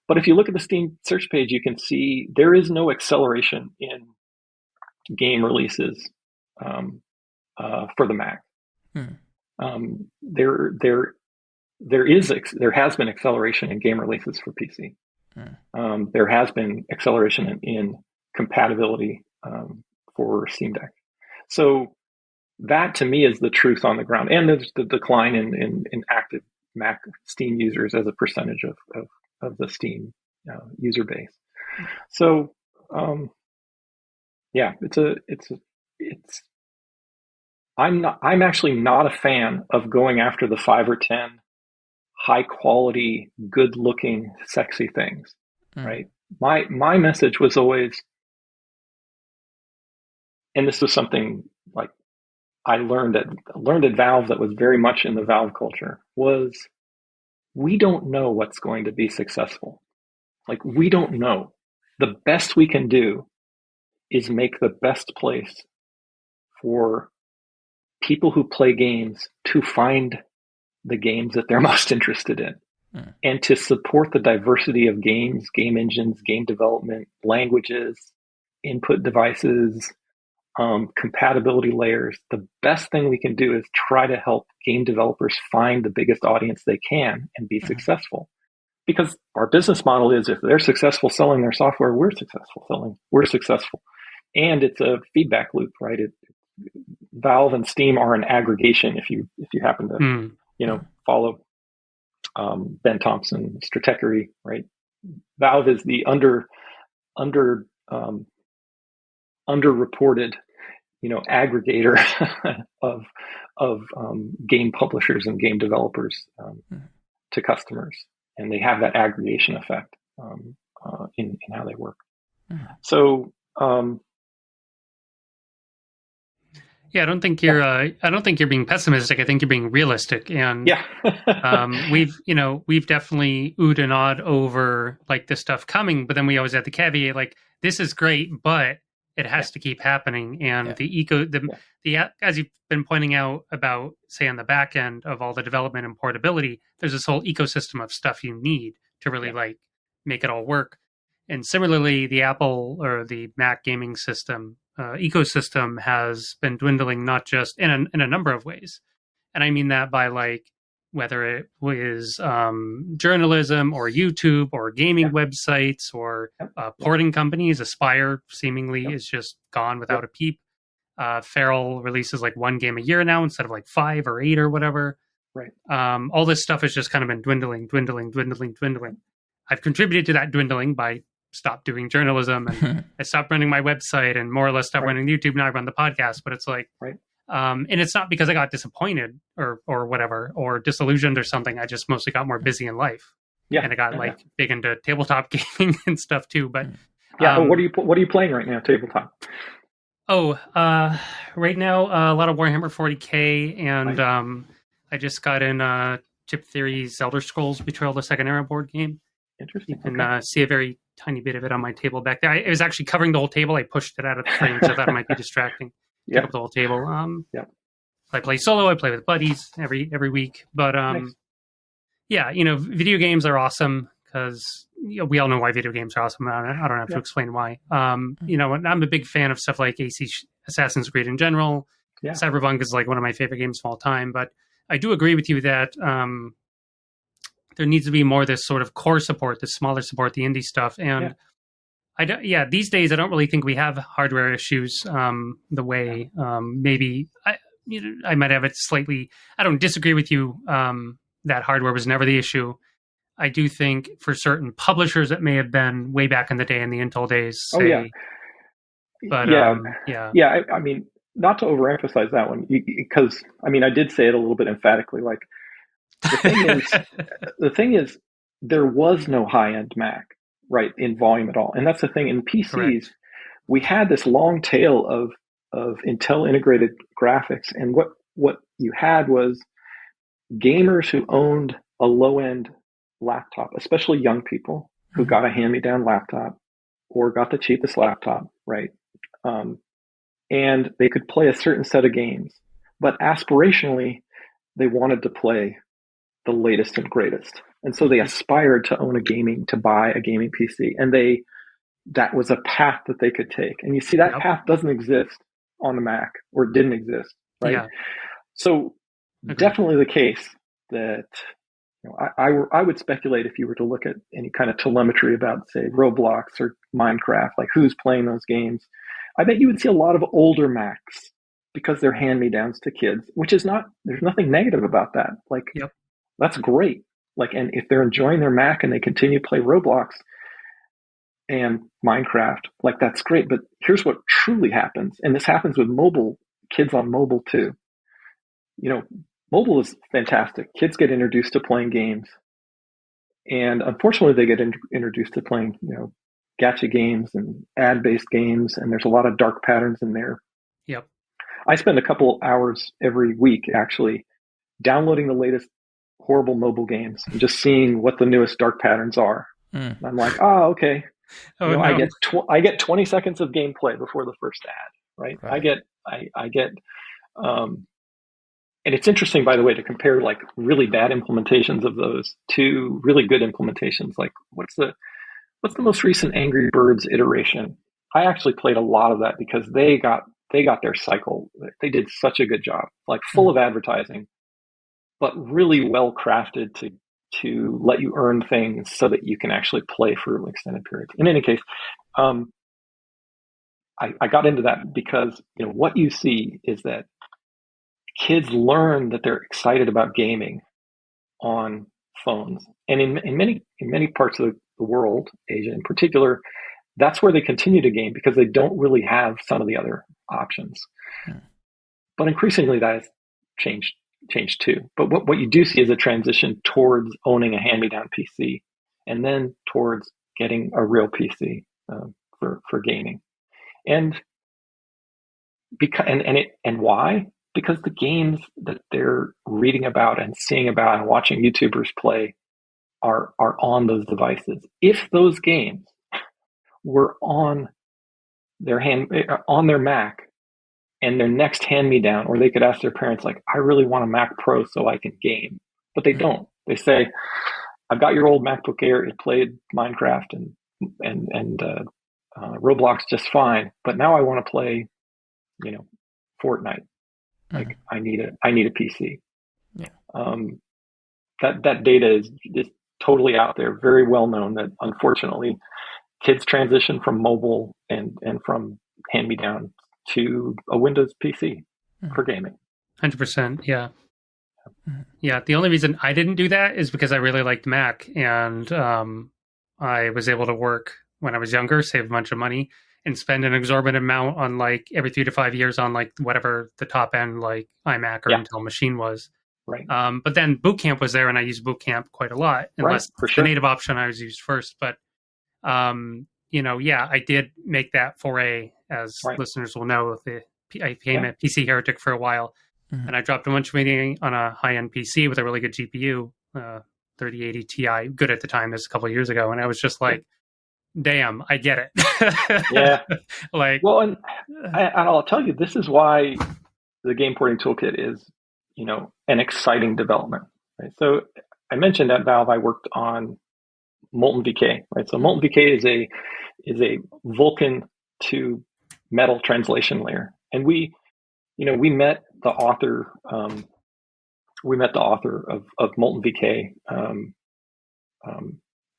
But if you look at the Steam search page, you can see there is no acceleration in game releases for the Mac. There has been acceleration in game releases for PC. There has been acceleration in compatibility for Steam Deck. So that to me is the truth on the ground. And there's the decline in active Mac Steam users as a percentage of the Steam user base. So I'm actually not a fan of going after the 5 or 10 high quality, good looking, sexy things. Right. My message was always, and this was something like I learned at Valve that was very much in the Valve culture, was we don't know what's going to be successful. Like, we don't know. The best we can do is make the best place for people who play games to find the games that they're most interested in, and to support the diversity of games, game engines, game development, languages, input devices, compatibility layers. The best thing we can do is try to help game developers find the biggest audience they can and be successful. Because our business model is, if they're successful selling their software, we're successful. And it's a feedback loop, right? Valve and Steam are an aggregation. If you happen to, follow Ben Thompson, Stratechery, right? Valve is the underreported, aggregator of game publishers and game developers to customers, and they have that aggregation effect in how they work. So. Yeah, I don't think you're being pessimistic. I think you're being realistic. And we've definitely oohed and awed over like this stuff coming, but then we always have the caveat, like, this is great, but it has to keep happening. And the as you've been pointing out about, say, on the back end of all the development and portability, there's this whole ecosystem of stuff you need to really like make it all work. And similarly, the Apple or the Mac gaming system ecosystem has been dwindling, not just in a number of ways. And I mean that by like whether it was journalism or YouTube or gaming websites or porting companies. Aspire seemingly is just gone without a peep. Feral releases like one game a year now instead of like 5 or 8 or whatever. Right. All this stuff has just kind of been dwindling. I've contributed to that dwindling by stopped doing journalism, and I stopped running my website and more or less stopped running YouTube. Now I run the podcast, but it's like, and it's not because I got disappointed or whatever, or disillusioned or something. I just mostly got more busy in life. Yeah. And I got like big into tabletop gaming and stuff too. But what are you playing right now, tabletop? Right now, a lot of Warhammer 40K, and I just got in Chip Theory's Elder Scrolls Betrayal of the Second Era board game. Interesting. You can see a very tiny bit of it on my table back there. It was actually covering the whole table. I pushed it out of the frame, so I thought it might be distracting. Took up the whole table. I play solo. I play with buddies every week. But nice. Video games are awesome because we all know why video games are awesome. I don't have to explain why. I'm a big fan of stuff like Assassin's Creed in general. Yeah. Cyberpunk is like one of my favorite games of all time. But I do agree with you that there needs to be more of this sort of core support, the smaller support, the indie stuff. And these days I don't really think we have hardware issues the way maybe I might have it slightly. I don't disagree with you that hardware was never the issue. I do think for certain publishers it may have been way back in the day in the Intel days. But I mean, not to overemphasize that one, because I mean I did say it a little bit emphatically. Like the thing is, there was no high-end Mac, right, in volume at all, and that's the thing. In PCs, correct. We had this long tail of Intel integrated graphics, and what you had was gamers who owned a low-end laptop, especially young people who got a hand-me-down laptop or got the cheapest laptop, right? And they could play a certain set of games, but aspirationally, they wanted to play the latest and greatest. And so they aspired to buy a gaming PC. And that was a path that they could take. And you see that path doesn't exist on the Mac, or didn't exist, right? Yeah. So definitely the case that, I would speculate if you were to look at any kind of telemetry about, say, Roblox or Minecraft, like who's playing those games, I bet you would see a lot of older Macs because they're hand-me-downs to kids, there's nothing negative about that. Like, that's great. Like, and if they're enjoying their Mac and they continue to play Roblox and Minecraft, like, that's great. But here's what truly happens. And this happens with mobile, kids on mobile too. Mobile is fantastic. Kids get introduced to playing games. And unfortunately, they get introduced to playing, gacha games and ad-based games. And there's a lot of dark patterns in there. Yep. I spend a couple hours every week actually downloading the latest horrible mobile games and just seeing what the newest dark patterns are. And I'm like, okay. No. I get 20 seconds of gameplay before the first ad, right? I get and it's interesting, by the way, to compare like really bad implementations of those to really good implementations. Like what's the most recent Angry Birds iteration? I actually played a lot of that because they got their cycle. They did such a good job, like full of advertising, but really well crafted to let you earn things so that you can actually play for extended periods. In any case, I got into that because what you see is that kids learn that they're excited about gaming on phones, and in many parts of the world, Asia in particular, that's where they continue to game because they don't really have some of the other options. But increasingly, that has changed too. But what you do see is a transition towards owning a hand-me-down PC, and then towards getting a real PC for gaming. And why? Because the games that they're reading about and seeing about and watching YouTubers play are on those devices. If those games were on their Mac and their next hand-me-down, or they could ask their parents, like, I really want a Mac Pro so I can game. But they don't. They say, I've got your old MacBook Air. It played Minecraft and Roblox just fine. But now I want to play, Fortnite. Like I need a PC. Yeah. that data is totally out there, very well known that unfortunately kids transition from mobile and from hand-me-down to a Windows PC for gaming. 100%. Yeah. Yeah. The only reason I didn't do that is because I really liked Mac, and I was able to work when I was younger, save a bunch of money, and spend an exorbitant amount on like every 3 to 5 years on like whatever the top end like iMac or Intel machine was. Right. But then Boot Camp was there, and I used Boot Camp quite a lot, unless for sure. the native option I was used first. But I did make that foray, as listeners will know. I became a PC heretic for a while, and I dropped a bunch of money on a high-end PC with a really good GPU, 3080 Ti, good at the time. This was a couple of years ago, and I was just like, damn, I get it. Yeah. Like, well, and I'll tell you, this is why the Game Porting Toolkit is, an exciting development. Right? So I mentioned at Valve I worked on Molten VK, right? So Molten VK is a Vulkan to metal translation layer, and we met the author. We met the author of Molten VK,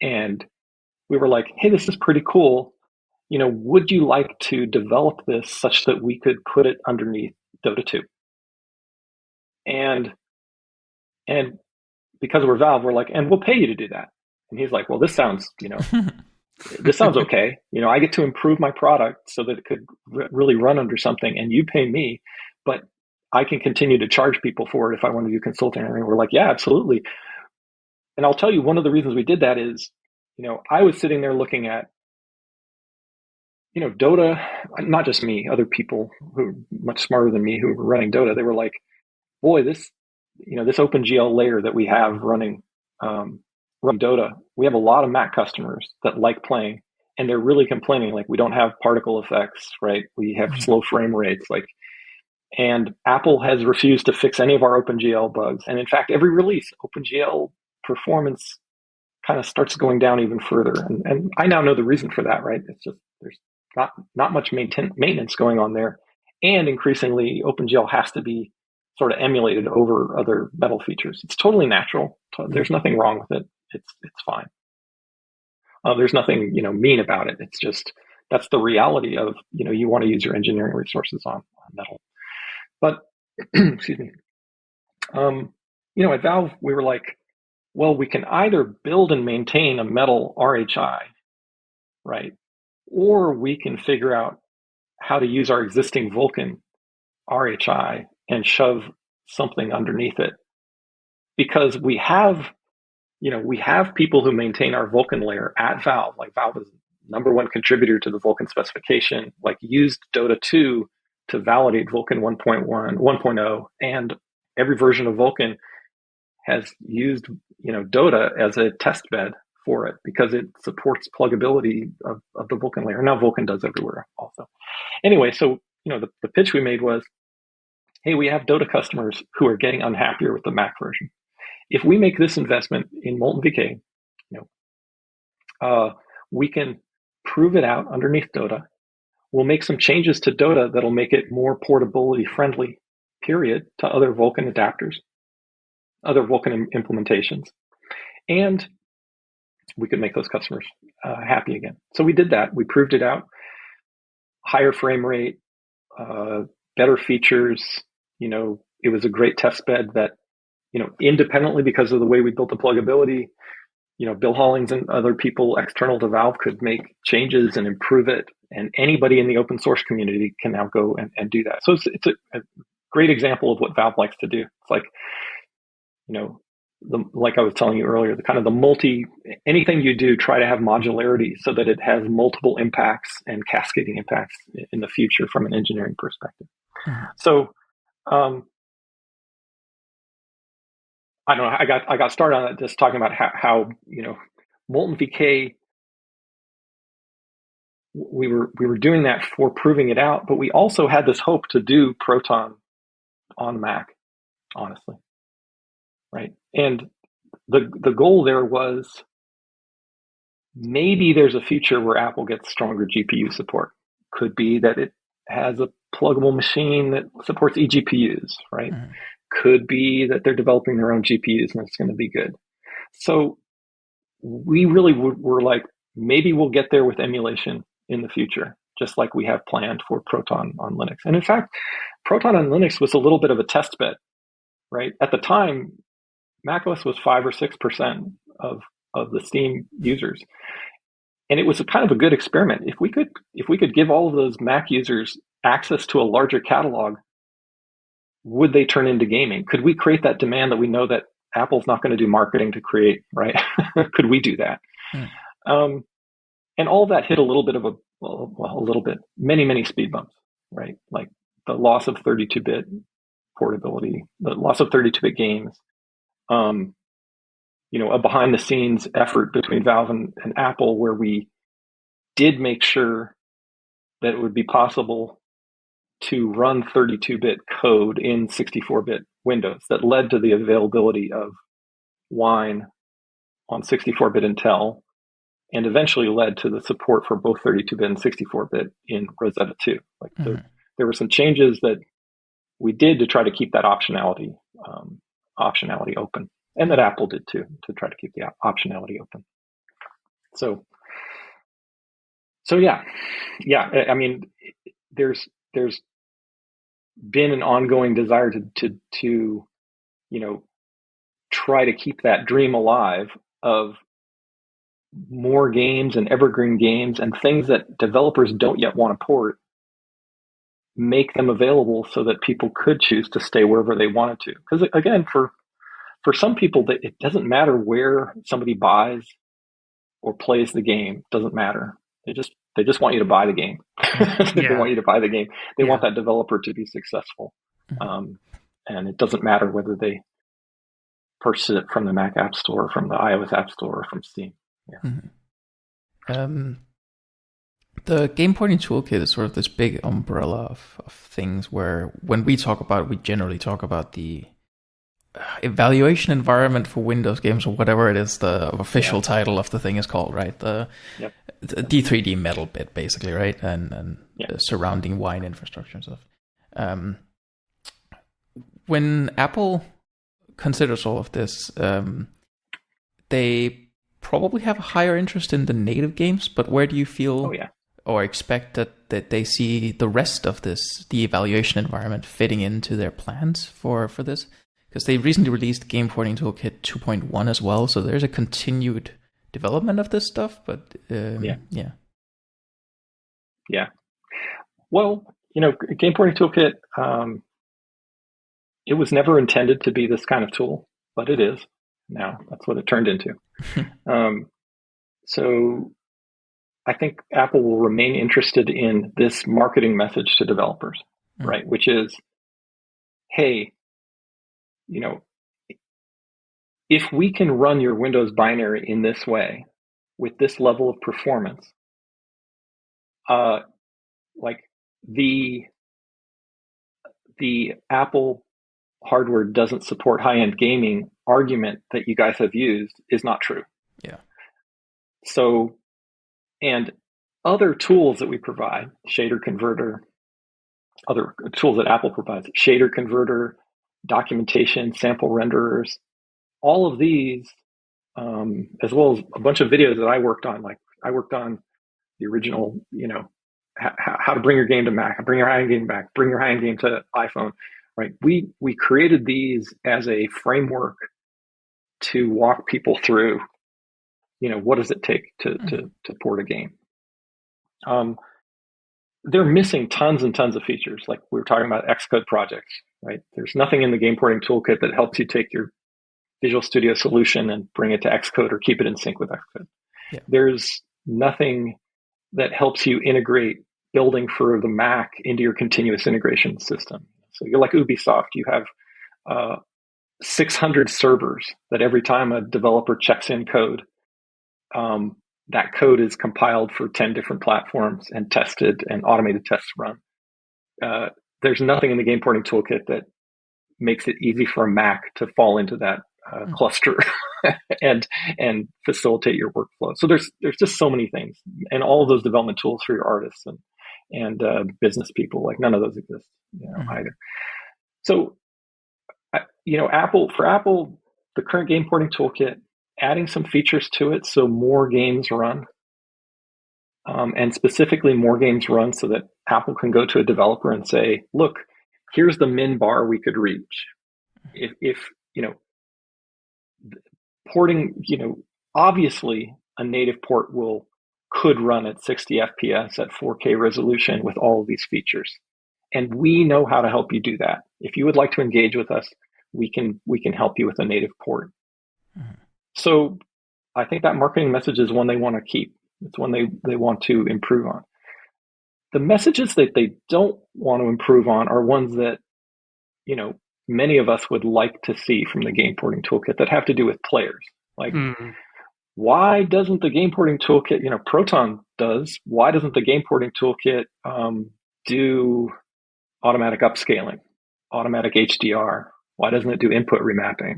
and we were like, "Hey, this is pretty cool. Would you like to develop this such that we could put it underneath Dota 2?" And because we're Valve, we're like, "And we'll pay you to do that." And he's like, "Well, this sounds, this sounds okay. I get to improve my product so that it could really run under something, and you pay me, but I can continue to charge people for it if I want to do consulting." And we're like, "Yeah, absolutely." And I'll tell you, one of the reasons we did that is, I was sitting there looking at, Dota, not just me, other people who are much smarter than me who were running Dota. They were like, boy, this OpenGL layer that we have running Dota, we have a lot of Mac customers that like playing, and they're really complaining, like, we don't have particle effects, right? We have slow frame rates, and Apple has refused to fix any of our OpenGL bugs. And in fact, every release, OpenGL performance kind of starts going down even further. And I now know the reason for that, right? It's just, there's not much maintenance going on there. And increasingly, OpenGL has to be sort of emulated over other metal features. It's totally natural. There's nothing wrong with it. It's fine. There's nothing, mean about it. It's just, that's the reality of, you want to use your engineering resources on metal. But, excuse me. At Valve, we were like, well, we can either build and maintain a metal RHI, right? Or we can figure out how to use our existing Vulkan RHI and shove something underneath it. Because we have people who maintain our Vulkan layer at Valve. Like, Valve is number one contributor to the Vulkan specification, used Dota 2 to validate Vulkan 1.1, 1.0, and every version of Vulkan has used, Dota as a test bed for it because it supports pluggability of the Vulkan layer. Now Vulkan does everywhere also. Anyway, so, the pitch we made was, hey, we have Dota customers who are getting unhappier with the Mac version. If we make this investment in Molten VK, we can prove it out underneath Dota. We'll make some changes to Dota that'll make it more portability friendly, period, to other Vulkan adapters, other Vulkan implementations. And we could make those customers happy again. So we did that. We proved it out. Higher frame rate, better features. It was a great test bed that, independently, because of the way we built the pluggability, Bill Hollings and other people external to Valve could make changes and improve it. And anybody in the open source community can now go and do that. So it's a great example of what Valve likes to do. It's like, like I was telling you earlier, the kind of anything you do, try to have modularity so that it has multiple impacts and cascading impacts in the future from an engineering perspective. Mm-hmm. So, I don't know. I got started on it just talking about how Molten VK. We were doing that for proving it out, but we also had this hope to do Proton on Mac, honestly, right? And the goal there was maybe there's a future where Apple gets stronger GPU support. Could be that it has a pluggable machine that supports eGPUs, right? Mm-hmm. Could be that they're developing their own GPUs and it's going to be good. So we really were like, maybe we'll get there with emulation in the future, just like we have planned for Proton on Linux. And in fact, Proton on Linux was a little bit of a test bed, right? At the time, macOS was 5 or 6% of the Steam users. And it was a kind of a good experiment. If we could give all of those Mac users access to a larger catalog, would they turn into gaming? Could we create that demand that we know that Apple's not going to do marketing to create, right? Could we do that? And all of that hit a little bit of many speed bumps, right? Like the loss of 32-bit portability, the loss of 32-bit games, a behind-the-scenes effort between Valve and Apple where we did make sure that it would be possible to run 32-bit code in 64-bit Windows that led to the availability of Wine on 64-bit Intel and eventually led to the support for both 32-bit and 64-bit in Rosetta 2. Like there were some changes that we did to try to keep that optionality open, and that Apple did too, to try to keep the optionality open. So yeah. I mean, there's been an ongoing desire to try to keep that dream alive of more games and evergreen games and things that developers don't yet want to port, make them available so that people could choose to stay wherever they wanted to. Because again, for some people, it doesn't matter where somebody buys or plays the game. It doesn't matter. They just want you to buy the game. They want you to buy the game. They want that developer to be successful. And it doesn't matter whether they purchase it from the Mac App Store, from the iOS App Store, or from Steam. The Game Porting Toolkit is sort of this big umbrella of things where when we talk about it, we generally talk about the evaluation environment for Windows games, or whatever it is the official title of the thing is called, right? The D3D metal bit, basically, right? And the surrounding Wine infrastructure and stuff. When Apple considers all of this, they probably have a higher interest in the native games, but where do you feel or expect that they see the rest of this, the evaluation environment, fitting into their plans for this? Because they recently released Game Porting Toolkit 2.1 as well, so there's a continued development of this stuff, but yeah. Well, Game Porting Toolkit, it was never intended to be this kind of tool, but it is now. That's what it turned into. So I think Apple will remain interested in this marketing message to developers, right? Which is, hey, if we can run your Windows binary in this way with this level of performance, like the Apple hardware doesn't support high-end gaming argument that you guys have used is not true. Yeah. So, and other tools that we provide, shader converter, other tools that Apple provides, shader converter, documentation, sample renderers, all of these, as well as a bunch of videos that I worked on. Like I worked on the original, how to bring your game to Mac, bring your high-end game back, bring your high-end game to iPhone, right? We created these as a framework to walk people through, what does it take to port a game? They're missing tons and tons of features. Like we were talking about Xcode projects, right? There's nothing in the Game Porting Toolkit that helps you take your Visual Studio solution and bring it to Xcode or keep it in sync with Xcode. Yeah. There's nothing that helps you integrate building for the Mac into your continuous integration system. So you're like Ubisoft. You have 600 servers that every time a developer checks in code, that code is compiled for 10 different platforms and tested and automated tests run. There's nothing in the Game Porting Toolkit that makes it easy for a Mac to fall into that cluster and facilitate your workflow. So there's just so many things, and all of those development tools for your artists and business people, like none of those exist either. So Apple, the current game porting toolkit, adding some features to it so more games run, and specifically more games run so that Apple can go to a developer and say, look, here's the min bar we could reach. If porting, obviously a native port could run at 60 FPS at 4K resolution with all of these features. And we know how to help you do that. If you would like to engage with us, we can help you with a native port. Mm-hmm. So I think that marketing message is one they want to keep. It's one they want to improve on. The messages that they don't want to improve on are ones that, many of us would like to see from the game porting toolkit that have to do with players. Like, why doesn't the game porting toolkit, Proton does, why doesn't the game porting toolkit do automatic upscaling, automatic HDR? Why doesn't it do input remapping?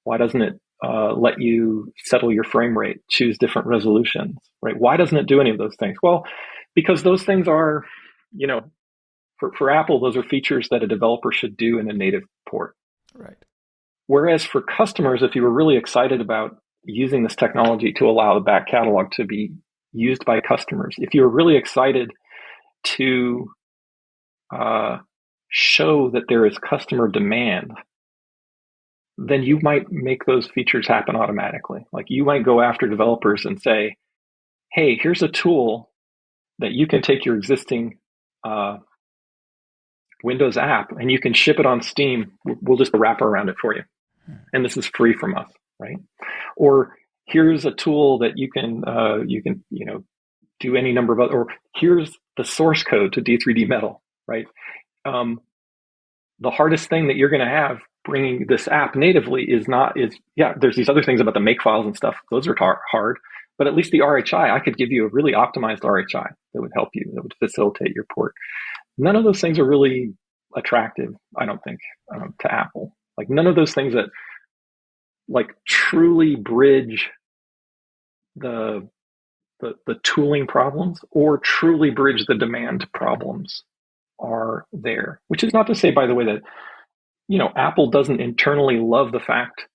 Why doesn't it let you settle your frame rate, choose different resolutions, right? Why doesn't it do any of those things? Well, because those things are, for Apple, those are features that a developer should do in a native port. Right. Whereas for customers, if you were really excited about using this technology to allow the back catalog to be used by customers, if you were really excited to show that there is customer demand, then you might make those features happen automatically. Like, you might go after developers and say, hey, here's a tool that you can take your existing Windows app and you can ship it on Steam. We'll just wrap around it for you. And this is free from us, right? Or here's a tool that you can do any number of other, or here's the source code to D3D Metal, right? The hardest thing that you're going to have bringing this app natively is there's these other things about the make files and stuff. Those are hard, but at least the RHI, I could give you a really optimized RHI that would help you, that would facilitate your port. None of those things are really attractive, I don't think, to Apple. Like, none of those things that like truly bridge the tooling problems or truly bridge the demand problems are there. Which is not to say, by the way, that Apple doesn't internally love the fact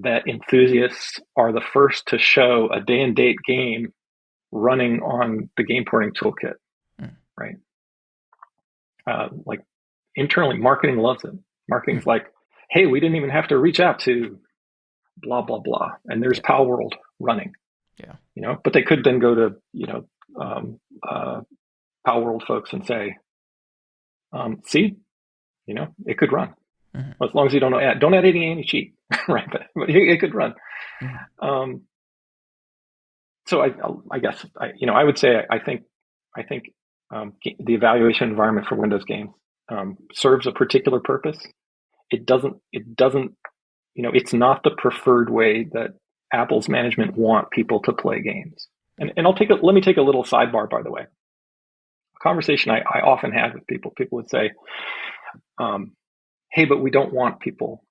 that enthusiasts are the first to show a day and date game running on the game porting toolkit, right? Like, internally, marketing loves it. Marketing's like, hey, we didn't even have to reach out to blah, blah, blah. And there's Pal World running. Yeah. But they could then go to, Pal World folks and say, see, it could run. Mm-hmm. Well, as long as you don't add any cheat, right? But it could run. Mm-hmm. So I guess I would say I think the evaluation environment for Windows games serves a particular purpose. It doesn't. It's not the preferred way that Apple's management want people to play games. And let me take a little sidebar, by the way. A conversation I often have with people. People would say, hey, but we don't want people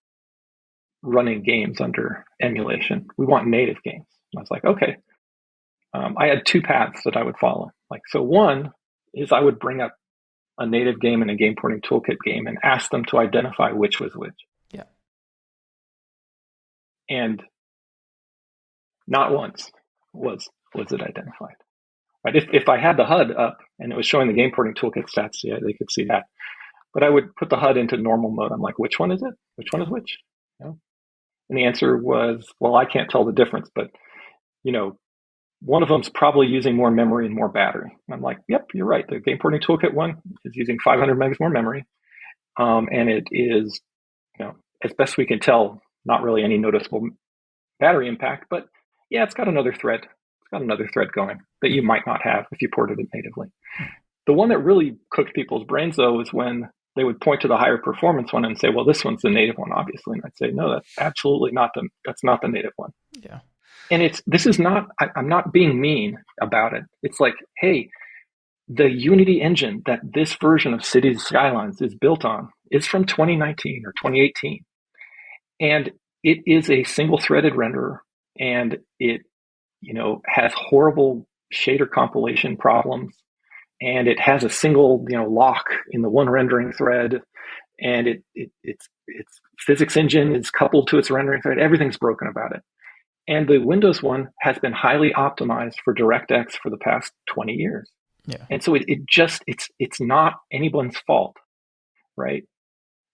running games under emulation. We want native games. And I was like, okay. I had two paths that I would follow. Like, so one is I would bring up a native game and a game porting toolkit game and ask them to identify which was which. Yeah. And not once was it identified. Right? If I had the HUD up and it was showing the game porting toolkit stats, yeah, they could see that. But I would put the HUD into normal mode. I'm like, which one is it? Which one is which? And the answer was, well, I can't tell the difference, but one of them's probably using more memory and more battery. And I'm like, yep, you're right. The game porting toolkit one is using 500 megs more memory. And it is, as best we can tell, not really any noticeable battery impact, but yeah, it's got another thread. It's got another thread going that you might not have if you ported it natively. The one that really cooked people's brains, though, is when they would point to the higher performance one and say, well, this one's the native one, obviously. And I'd say, no, that's absolutely that's not the native one. Yeah. And I'm not being mean about it. It's like, hey, the Unity engine that this version of Cities Skylines is built on is from 2019 or 2018. And it is a single threaded renderer, and it, has horrible shader compilation problems, and it has a single, lock in the one rendering thread. and its physics engine is coupled to its rendering thread. Everything's broken about it. And the Windows one has been highly optimized for DirectX for the past 20 years. Yeah. And so it's not anyone's fault, right?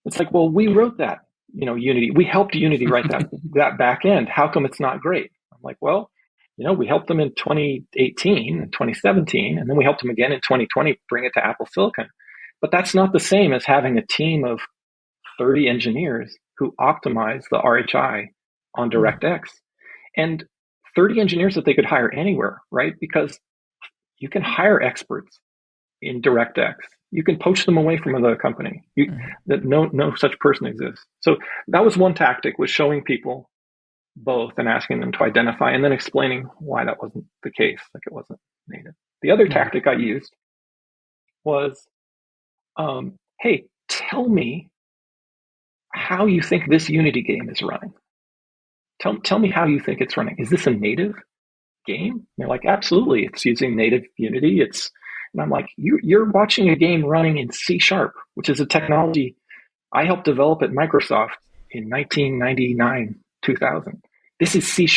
It's like, well, we wrote that, Unity. We helped Unity write that back end. How come it's not great? I'm like, well, we helped them in 2018 and 2017, and then we helped them again in 2020, bring it to Apple Silicon. But that's not the same as having a team of 30 engineers who optimize the RHI on DirectX. And 30 engineers that they could hire anywhere, right? Because you can hire experts in DirectX. You can poach them away from another company. That no such person exists. So that was one tactic, was showing people both and asking them to identify, and then explaining why that wasn't the case, like it wasn't native. The other tactic I used was, hey, tell me how you think this Unity game is running. Tell me how you think it's running. Is this a native game? And they're like, absolutely, it's using native Unity. And I'm like, you're watching a game running in C#, which is a technology I helped develop at Microsoft in 1999, 2000. This is C#.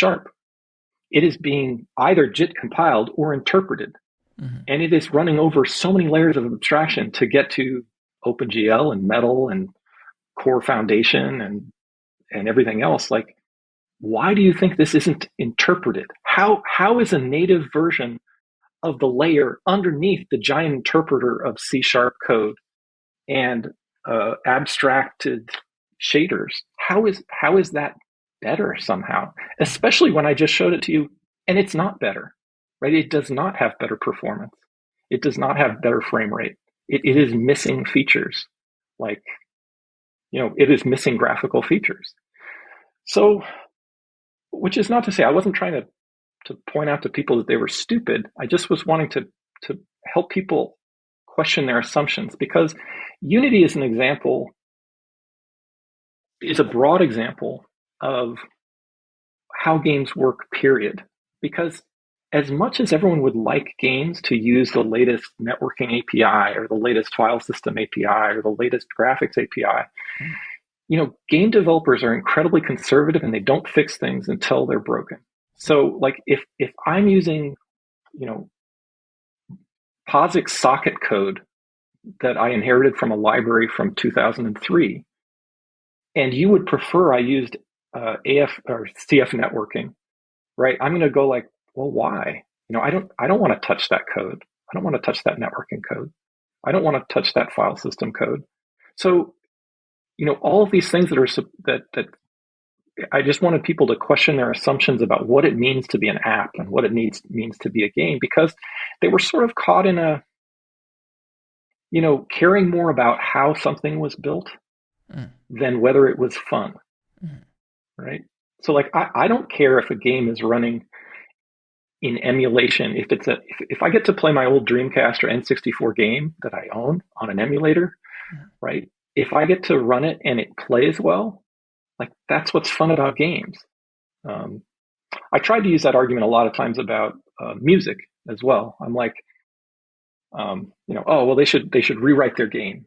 It is being either JIT compiled or interpreted. And it is running over so many layers of abstraction to get to OpenGL and Metal and Core Foundation and everything else. Like, why do you think this isn't interpreted? How is a native version of the layer underneath the giant interpreter of C# code and abstracted shaders? How is that better somehow? Especially when I just showed it to you and it's not better, right? It does not have better performance. It does not have better frame rate. It is missing features, like, it is missing graphical features. So, which is not to say I wasn't trying to point out to people that they were stupid. I just was wanting to help people question their assumptions, because Unity is a broad example of how games work, period. Because as much as everyone would like games to use the latest networking API or the latest file system API or the latest graphics API, game developers are incredibly conservative and they don't fix things until they're broken. So like if I'm using, POSIX socket code that I inherited from a library from 2003, and you would prefer I used AF or CF networking, right? I'm going to go like, well, why? I don't want to touch that code. I don't want to touch that networking code. I don't want to touch that file system code. So, all of these things that I just wanted people to question their assumptions about what it means to be an app and what it means to be a game, because they were sort of caught in a, caring more about how something was built than whether it was fun, right? So like, I don't care if a game is running in emulation. If I get to play my old Dreamcast or N64 game that I own on an emulator, right? If I get to run it and it plays well, like, that's what's fun about games. I tried to use that argument a lot of times about music as well. I'm like, oh, well, they should rewrite their game.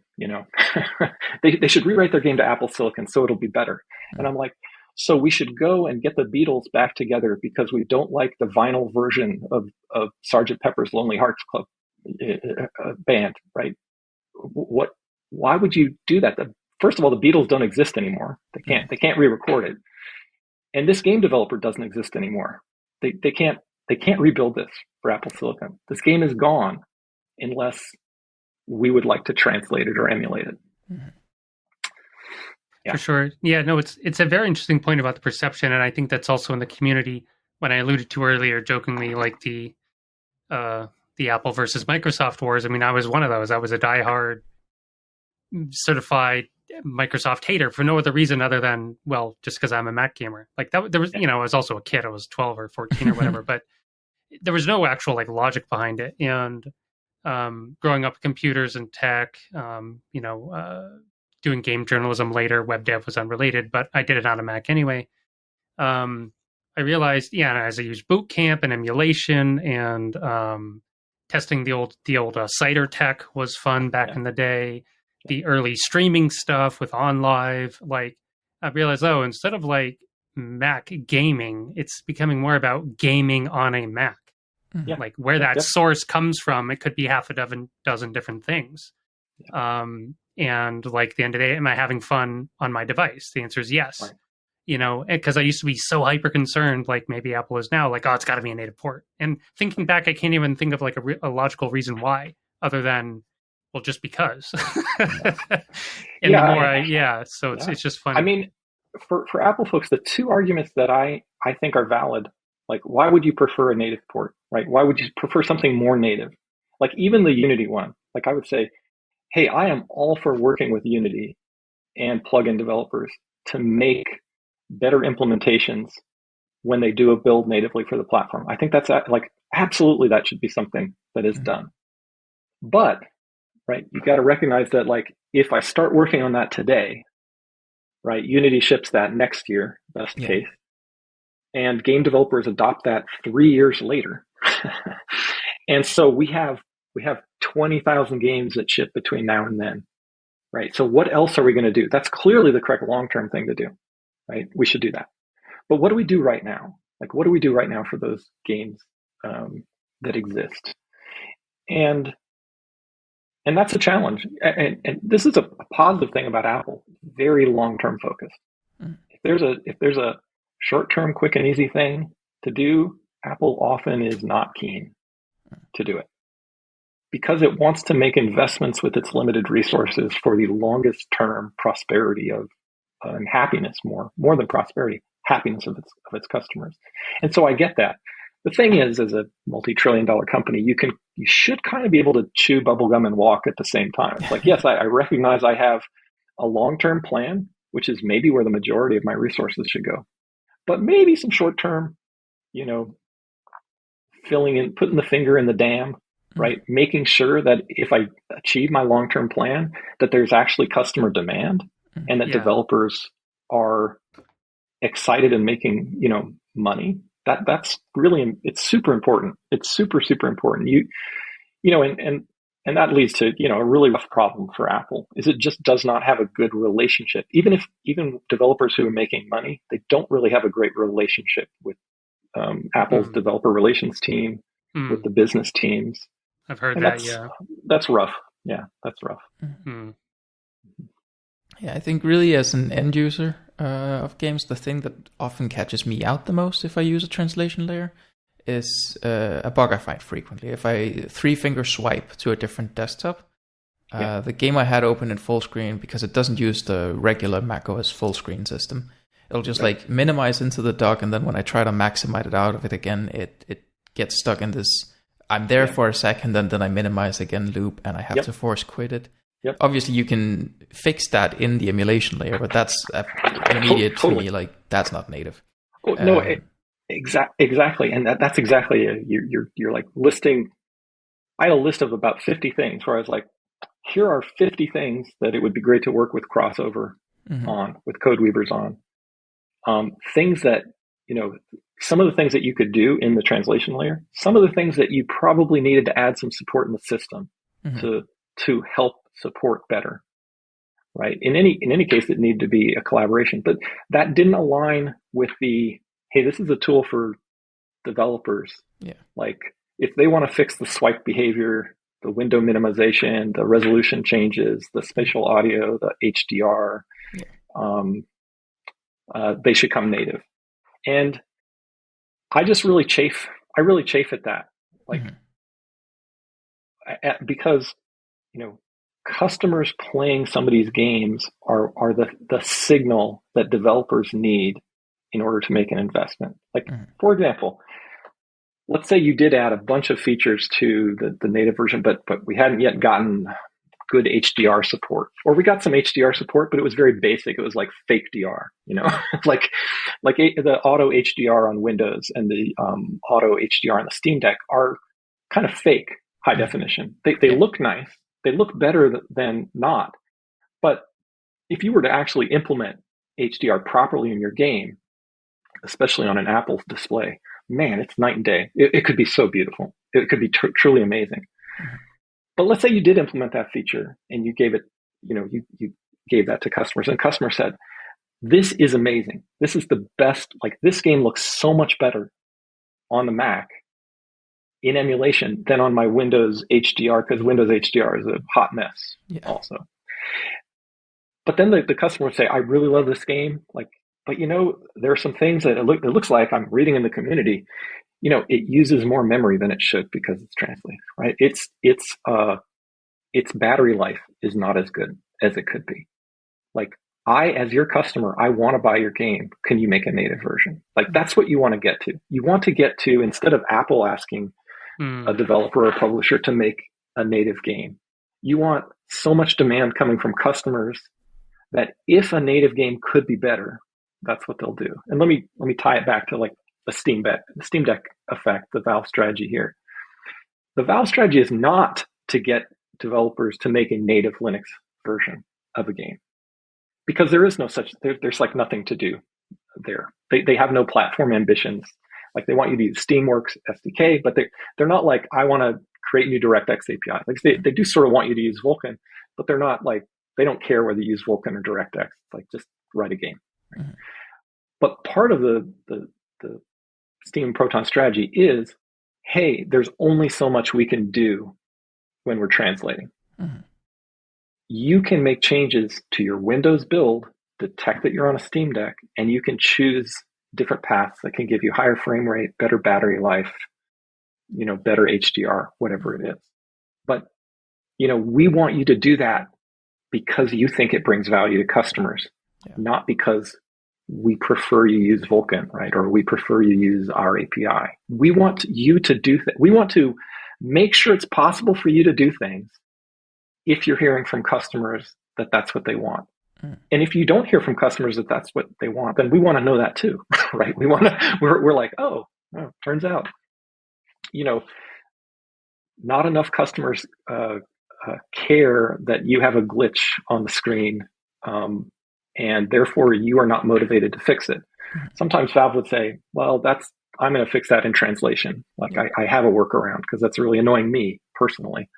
They should rewrite their game to Apple Silicon so it'll be better. And I'm like, so we should go and get the Beatles back together because we don't like the vinyl version of Sgt. Pepper's Lonely Hearts Club Band, right? Why would you do that? First of all, the Beatles don't exist anymore. They can't re-record it. And this game developer doesn't exist anymore. They can't rebuild this for Apple Silicon. This game is gone unless we would like to translate it or emulate it. Yeah. For sure. Yeah, no, it's a very interesting point about the perception, and I think that's also in the community. When I alluded to earlier, jokingly, like the Apple versus Microsoft wars. I mean, I was one of those. I was a diehard certified Microsoft hater for no other reason other than, well, just because I'm a Mac gamer. Like that, there was, I was also a kid. I was 12 or 14 or whatever, but there was no actual like logic behind it. And growing up with computers and tech, doing game journalism later, web dev was unrelated, but I did it on a Mac anyway. I realized, as I used Boot Camp and emulation and testing the old Cider tech was fun back in the day. the early streaming stuff with OnLive, like I realized, instead of like Mac gaming, it's becoming more about gaming on a Mac. Yeah. Like where that source comes from, it could be half a dozen different things. And like at the end of the day, am I having fun on my device? The answer is yes. Right. Because I used to be so hyper concerned, like maybe Apple is now, like, it's got to be a native port. And thinking back, I can't even think of like a logical reason why, other than, well, just because. So it's just funny. I mean, for Apple folks, the two arguments that I think are valid, like, why would you prefer a native port, right? Why would you prefer something more native? Like even the Unity one, like I would say, hey, I am all for working with Unity and plugin developers to make better implementations when they do a build natively for the platform. I think that's like, absolutely, that should be something that is done. But, right, you got to recognize that, like, if I start working on that today, right, Unity ships that next year, best case, and game developers adopt that 3 years later. And so we have 20,000 games that ship between now and then, right? So what else are we going to do? That's clearly the correct long-term thing to do, right? We should do that. But what do we do right now? Like, what do we do right now for those games that exist? And that's a challenge. And this is a positive thing about Apple, very long-term focused. If there's a short-term, quick and easy thing to do, Apple often is not keen to do it because it wants to make investments with its limited resources for the longest term prosperity of and happiness, more than prosperity, happiness of its customers. And so I get that. The thing is, as a multi-trillion-dollar company, you should kind of be able to chew bubblegum and walk at the same time. It's like, yes, I recognize I have a long-term plan, which is maybe where the majority of my resources should go. But maybe some short-term, filling in, putting the finger in the dam, right? Making sure that if I achieve my long-term plan, that there's actually customer demand and that developers are excited and making, money. That's really, it's super important. It's super, super important. And that leads to, a really rough problem for Apple is it just does not have a good relationship. Even developers who are making money, they don't really have a great relationship with Apple's developer relations team, with the business teams. I've heard that. That's rough. Yeah, that's rough. Yeah, I think really as an end user of games, the thing that often catches me out the most if I use a translation layer is a bug I find frequently. If I 3-finger swipe to a different desktop, the game I had open in full screen, because it doesn't use the regular macOS full screen system, it'll just like minimize into the dock, and then when I try to maximize it out of it again, it gets stuck in this, I'm there for a second, and then I minimize again loop, and I have to force quit it. Obviously, you can fix that in the emulation layer, but that's immediate to me, like, that's not native. Exactly. And that's exactly, you're like listing, I had a list of about 50 things where I was like, here are 50 things that it would be great to work with Crossover on, with Codeweavers on. Things that, some of the things that you could do in the translation layer, some of the things that you probably needed to add some support in the system to help support better, right? In any case, it needed to be a collaboration, but that didn't align with the, hey, this is a tool for developers. Yeah. Like if they want to fix the swipe behavior, the window minimization, the resolution changes, the spatial audio, the HDR, they should come native. And I just really chafe at that. Like, because, customers playing some of these games are the signal that developers need in order to make an investment. Like, for example, let's say you did add a bunch of features to the native version, but we hadn't yet gotten good HDR support, or we got some HDR support, but it was very basic. It was like fake DR, like the auto HDR on Windows and the auto HDR on the Steam Deck are kind of fake high definition. They look nice. They look better than not. But if you were to actually implement HDR properly in your game, especially on an Apple display, man, it's night and day. It could be so beautiful. It could be truly amazing. But let's say you did implement that feature and you gave it you gave that to customers, and customers said, this is amazing. This is the best. Like, this game looks so much better on the Mac in emulation than on my Windows HDR, because Windows HDR is a hot mess also. But then the customer would say, I really love this game. Like, but there are some things that it looks like, I'm reading in the community, it uses more memory than it should because it's translated, right? Its battery life is not as good as it could be. Like, as your customer, I want to buy your game. Can you make a native version? Like, that's what you want to get to. You want to get to, instead of Apple asking a developer or publisher to make a native game, you want so much demand coming from customers that if a native game could be better, that's what they'll do. And let me tie it back to like the Steam Deck effect, the Valve strategy here. The Valve strategy is not to get developers to make a native Linux version of a game, because there is no such, there's like nothing to do there. They have no platform ambitions. Like, they want you to use Steamworks SDK, but they're not like, I want to create new DirectX API. Like, they do sort of want you to use Vulkan, but they're not like, they don't care whether you use Vulkan or DirectX. It's like, just write a game. Right? Mm-hmm. But part of the Steam Proton strategy is, hey, there's only so much we can do when we're translating. Mm-hmm. You can make changes to your Windows build, detect that you're on a Steam Deck, and you can choose different paths that can give you higher frame rate, better battery life, better HDR, whatever it is. But, we want you to do that because you think it brings value to customers, not because we prefer you use Vulkan, right? Or we prefer you use our API. We want you to do we want to make sure it's possible for you to do things if you're hearing from customers that that's what they want. And if you don't hear from customers that that's what they want, then we want to know that too, right? We're like, turns out, not enough customers care that you have a glitch on the screen, and therefore you are not motivated to fix it. Sometimes Valve would say, well, I'm going to fix that in translation. Like, I have a workaround because that's really annoying me personally.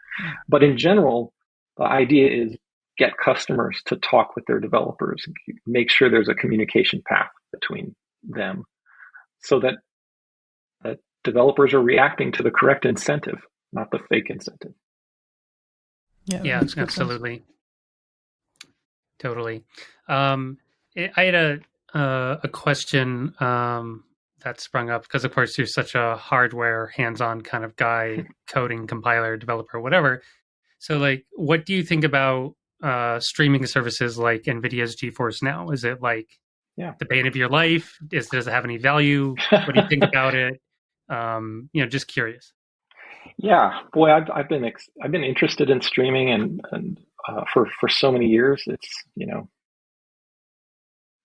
But in general, the idea is get customers to talk with their developers, make sure there's a communication path between them so that developers are reacting to the correct incentive, not the fake incentive. Yeah, absolutely. Totally. I had a question that sprung up because, of course, you're such a hardware, hands-on kind of guy, coding, compiler, developer, whatever. So, like, what do you think about streaming services like NVIDIA's GeForce Now? Is it like the bane of your life? Does it have any value? What do you think about it? Just curious. Yeah, boy, I've been interested in streaming and for so many years. It's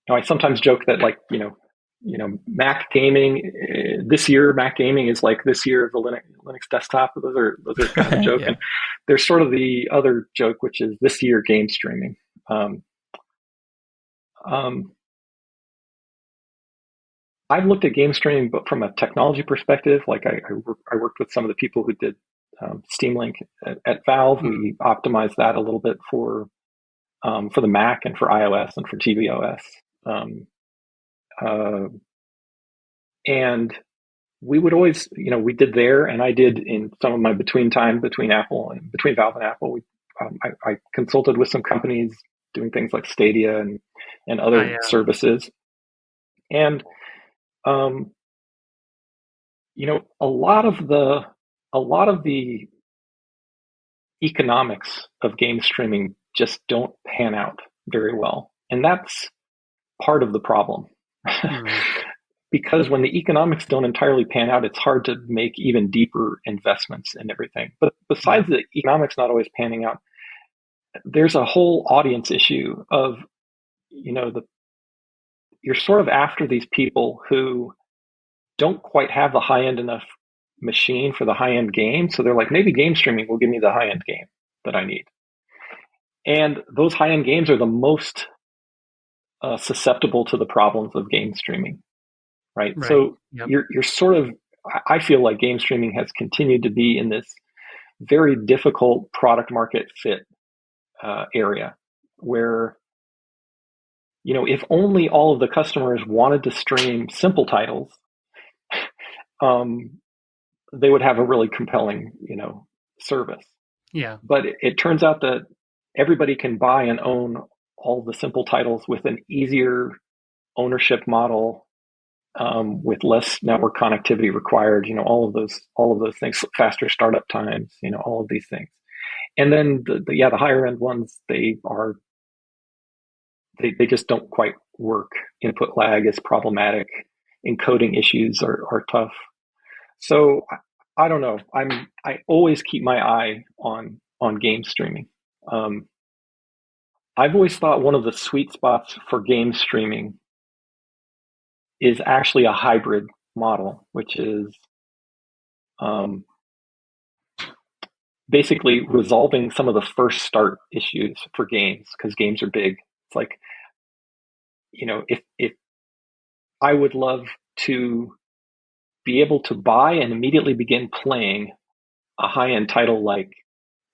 I sometimes joke that, like, Mac gaming this year, Mac gaming is like this year of the Linux desktop. Those are kind of a joke. And there's sort of the other joke, which is this year game streaming. I've looked at game streaming, but from a technology perspective. Like, I worked with some of the people who did Steam Link at Valve. We optimized that a little bit for the Mac and for iOS and for tvOS. And we would always, we did there, and I did in some of my between Valve and Apple. I consulted with some companies doing things like Stadia and other services. And, a lot of the economics of game streaming just don't pan out very well. And that's part of the problem. Because when the economics don't entirely pan out, it's hard to make even deeper investments in everything. But besides the economics not always panning out, there's a whole audience issue of, you're sort of after these people who don't quite have the high-end enough machine for the high-end game. So they're like, maybe game streaming will give me the high-end game that I need. And those high-end games are the most susceptible to the problems of game streaming, right? So you're sort of, I feel like game streaming has continued to be in this very difficult product market fit area where, if only all of the customers wanted to stream simple titles, they would have a really compelling, service. Yeah. But it turns out that everybody can buy and own all the simple titles with an easier ownership model, with less network connectivity required. All of those things, faster startup times. All of these things. And then the higher end ones, they just don't quite work. Input lag is problematic. Encoding issues are tough. So I don't know. I always keep my eye on game streaming. I've always thought one of the sweet spots for game streaming is actually a hybrid model, which is basically resolving some of the first start issues for games, because games are big. It's like, if I would love to be able to buy and immediately begin playing a high-end title like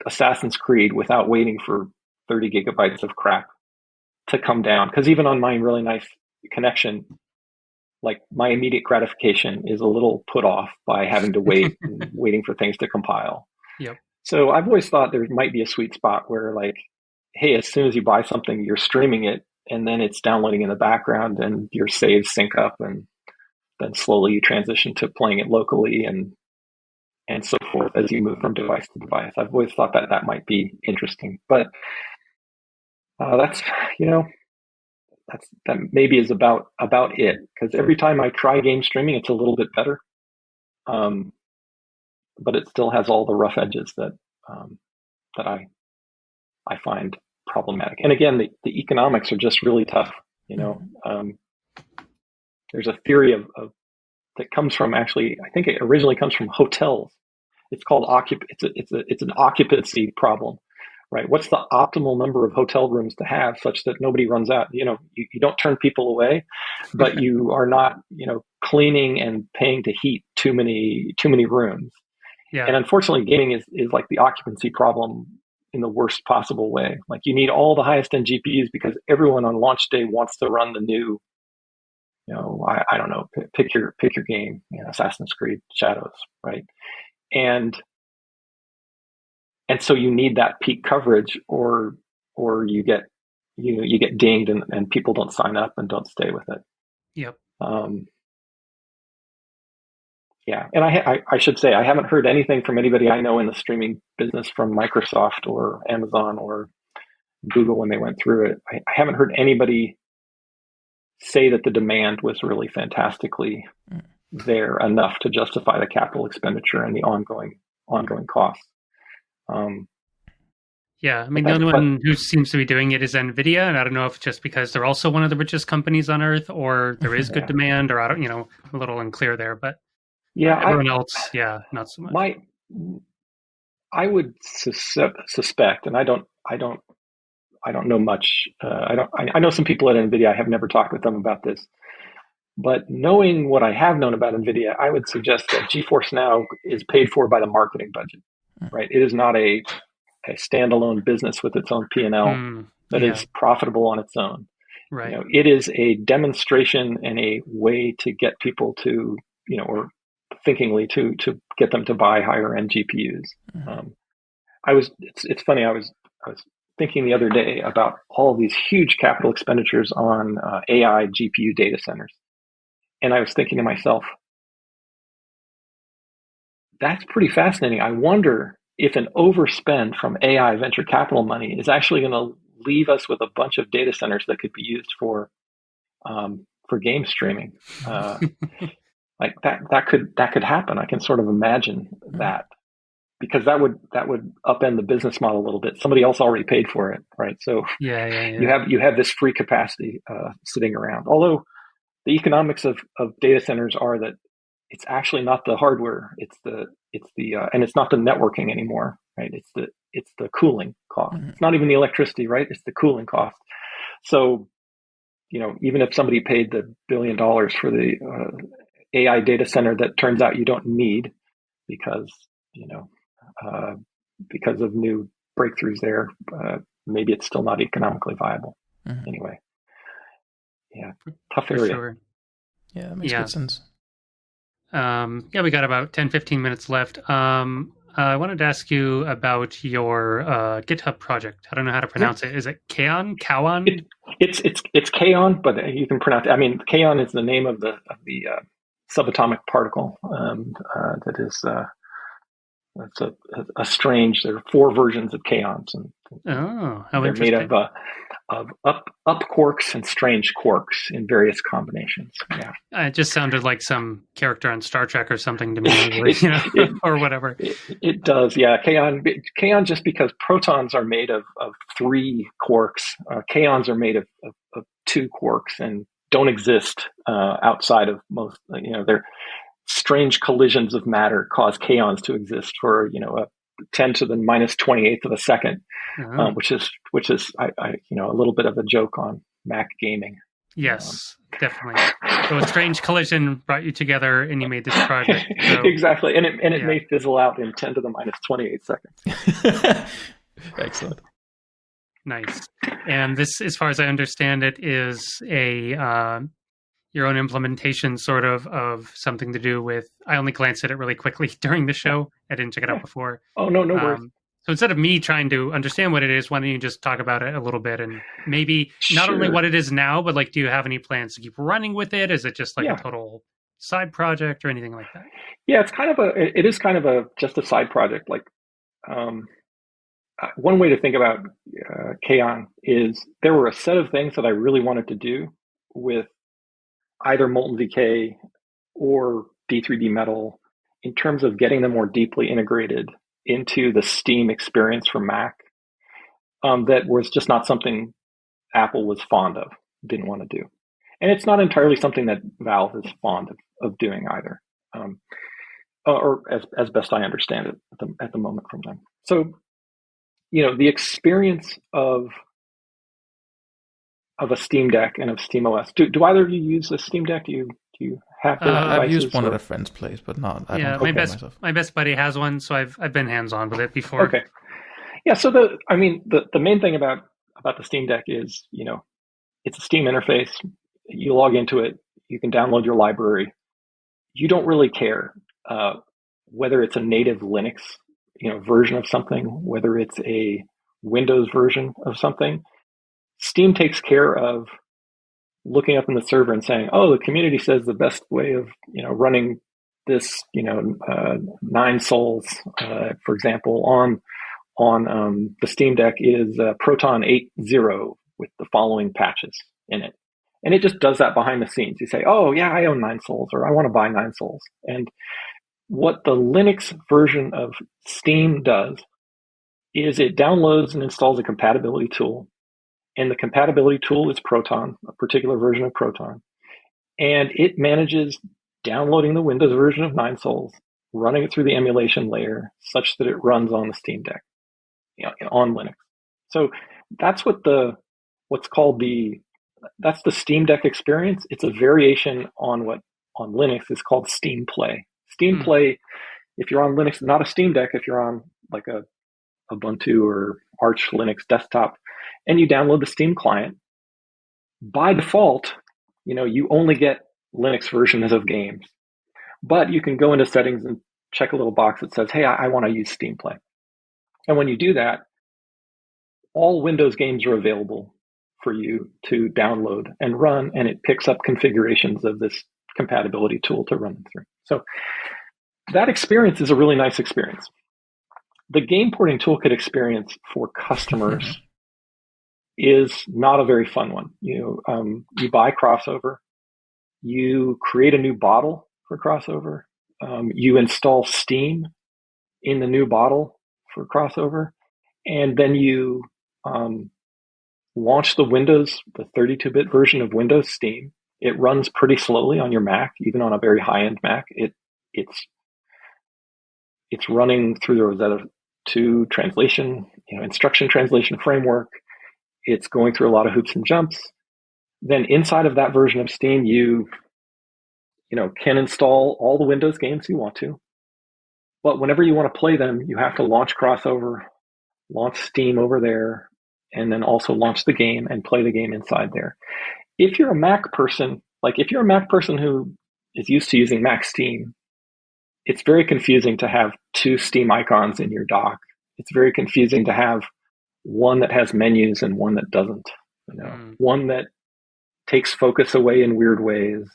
Assassin's Creed without waiting for 30 gigabytes of crap to come down. Because even on my really nice connection, like, my immediate gratification is a little put off by having to wait and waiting for things to compile. Yep. So I've always thought there might be a sweet spot where, like, hey, as soon as you buy something, you're streaming it, and then it's downloading in the background, and your saves sync up, and then slowly you transition to playing it locally, and so forth as you move from device to device. I've always thought that might be interesting, but that maybe is about it. Because every time I try game streaming, it's a little bit better, but it still has all the rough edges that I find problematic. And again, the economics are just really tough. There's a theory of that comes from, actually, I think it originally comes from hotels. It's called it's an occupancy problem, right? What's the optimal number of hotel rooms to have such that nobody runs out? You don't turn people away, but you are not, cleaning and paying to heat too many rooms. Yeah. And unfortunately, gaming is like the occupancy problem in the worst possible way. Like, you need all the highest end GPUs because everyone on launch day wants to run the new, I don't know, pick your game, Assassin's Creed Shadows, right? And so you need that peak coverage, or you get dinged and people don't sign up and don't stay with it. Yep. Yeah, and I should say, I haven't heard anything from anybody I know in the streaming business, from Microsoft or Amazon or Google when they went through it. I haven't heard anybody say that the demand was really fantastically there enough to justify the capital expenditure and the ongoing costs. Yeah, I mean, the only one who seems to be doing it is NVIDIA, and I don't know if just because they're also one of the richest companies on earth, or there is good demand, or I don't, a little unclear there. But everyone else, not so much. I would suspect, and I don't know much. I know some people at NVIDIA. I have never talked with them about this, but knowing what I have known about NVIDIA, I would suggest that GeForce Now is paid for by the marketing budget, right? It is not a standalone business with its own P&L that is profitable on its own. Right. It is a demonstration and a way to get people to, or thinkingly to get them to buy higher end GPUs. It's funny. I was thinking the other day about all of these huge capital expenditures on AI GPU data centers. And I was thinking to myself, that's pretty fascinating. I wonder if an overspend from AI venture capital money is actually going to leave us with a bunch of data centers that could be used for game streaming. Like that could happen. I can sort of imagine that, because that would upend the business model a little bit. Somebody else already paid for it, right? So you have this free capacity sitting around. Although the economics of data centers are that it's actually not the hardware, it's the and it's not the networking anymore, right? It's the cooling cost. It's not even the electricity, right? It's the cooling cost. So, even if somebody paid the $1 billion for the AI data center that turns out you don't need because of new breakthroughs there, maybe it's still not economically viable. Mm-hmm. Anyway, yeah, tough For area. sure. Yeah, that makes good sense. We got about 10, 15 minutes left. I wanted to ask you about your GitHub project. I don't know how to pronounce it. Is it Kaon? Kaon? It's Kaon, but you can pronounce it. I mean, Kaon is the name of the subatomic particle that is. It's a strange. There are 4 versions of kaons, and how they're interesting. made of up quarks and strange quarks in various combinations. Yeah, it just sounded like some character on Star Trek or something to me, or whatever. It does, yeah. Kaon, just because protons are made of 3 quarks, kaons are made of 2 quarks and don't exist outside of most. They're strange collisions of matter cause kaons to exist for a 10 to the minus 28th of a second, which is a little bit of a joke on Mac gaming. Yes, definitely. So a strange collision brought you together, and you made this project. So, exactly, and it may fizzle out in 10 to the minus 28 seconds. Excellent. Nice. And this, as far as I understand it, is your own implementation sort of something to do with, I only glanced at it really quickly during the show. I didn't check it out before. Oh, no worries. So instead of me trying to understand what it is, why don't you just talk about it a little bit, and maybe not only what it is now, but do you have any plans to keep running with it? Is it just a total side project or anything like that? Yeah, it is kind of just a side project. One way to think about Kaon is there were a set of things that I really wanted to do with either Molten VK or D3D Metal in terms of getting them more deeply integrated into the Steam experience for Mac. That was just not something Apple was fond of, didn't want to do. And it's not entirely something that Valve is fond of doing either, or as best I understand it at the moment from them. So, the experience of a Steam Deck and of SteamOS. Do either of you use a Steam Deck? Do you have those devices? I've used one at a friend's place, but not. I don't myself. My best buddy has one, so I've been hands on with it before. Okay. Yeah. So the main thing about the Steam Deck is it's a Steam interface. You log into it. You can download your library. You don't really care whether it's a native Linux version of something, whether it's a Windows version of something. Steam takes care of looking up in the server and saying, "Oh, the community says the best way of running this 9 sols, for example, on the Steam Deck is Proton 8.0 with the following patches in it," and it just does that behind the scenes. You say, "Oh yeah, I own 9 sols," or "I want to buy 9 sols," and what the Linux version of Steam does is it downloads and installs a compatibility tool. And the compatibility tool is Proton, a particular version of Proton. And it manages downloading the Windows version of 9 sols, running it through the emulation layer such that it runs on the Steam Deck, on Linux. So that's that's the Steam Deck experience. It's a variation on what on Linux is called Steam Play. Steam Play, if you're on Linux, not a Steam Deck, if you're on a Ubuntu or Arch Linux desktop, and you download the Steam client, by default, you only get Linux versions of games. But you can go into settings and check a little box that says, "Hey, I want to use Steam Play." And when you do that, all Windows games are available for you to download and run, and it picks up configurations of this compatibility tool to run them through. So that experience is a really nice experience. The Game Porting Toolkit experience for customers is not a very fun one. You buy Crossover, you create a new bottle for Crossover, you install Steam in the new bottle for Crossover, and then you launch the 32-bit version of Windows Steam. It runs pretty slowly on your Mac, even on a very high-end Mac. It's running through the Rosetta 2 translation, instruction translation framework. It's going through a lot of hoops and jumps. Then inside of that version of Steam, you can install all the Windows games you want to. But whenever you want to play them, you have to launch Crossover, launch Steam over there, and then also launch the game and play the game inside there. If you're a Mac person, who is used to using Mac Steam, it's very confusing to have two Steam icons in your dock. It's very confusing to have one that has menus and one that doesn't. One that takes focus away in weird ways,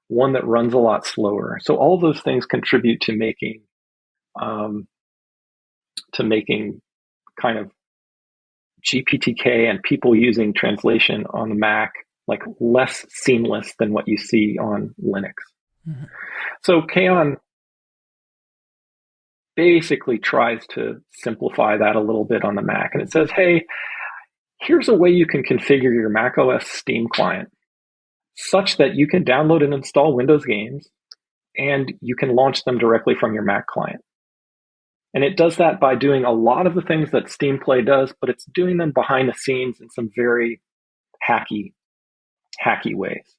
one that runs a lot slower. So all those things contribute to making kind of GPTK and people using translation on the Mac like less seamless than what you see on Linux. Mm-hmm. So Kaon basically tries to simplify that a little bit on the Mac, and it says, hey, here's a way you can configure your macOS Steam client such that you can download and install Windows games and you can launch them directly from your Mac client. And it does that by doing a lot of the things that Steam Play does, but it's doing them behind the scenes in some very hacky ways.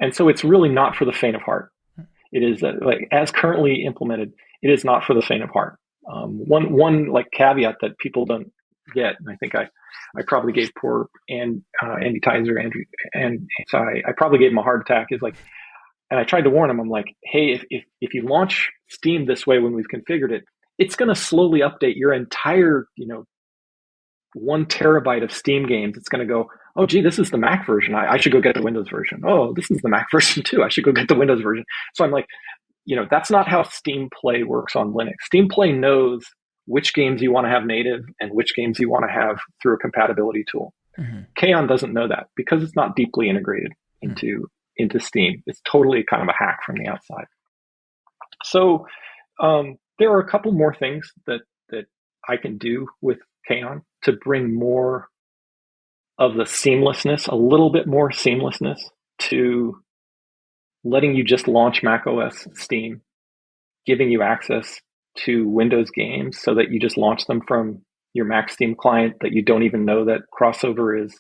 And so it's really not for the faint of heart. It is like, as currently implemented, it is not for the faint of heart. One like caveat that people don't get, and I think I probably gave poor Andy Tizer, Andrew, and so I probably gave him a heart attack, is like, and I tried to warn him, I'm like, hey, if you launch Steam this way when we've configured it, it's going to slowly update your entire, 1 terabyte of Steam games. It's going to go, oh, gee, this is the Mac version. I should go get the Windows version. Oh, this is the Mac version too. I should go get the Windows version. So I'm like, that's not how Steam Play works on Linux. Steam Play knows which games you want to have native and which games you want to have through a compatibility tool. Mm-hmm. Kaon doesn't know that because it's not deeply integrated into Steam. It's totally kind of a hack from the outside. So there are a couple more things that I can do with Kaon to bring more of the seamlessness, a little bit more seamlessness to letting you just launch macOS Steam, giving you access to Windows games so that you just launch them from your Mac Steam client, that you don't even know that crossover is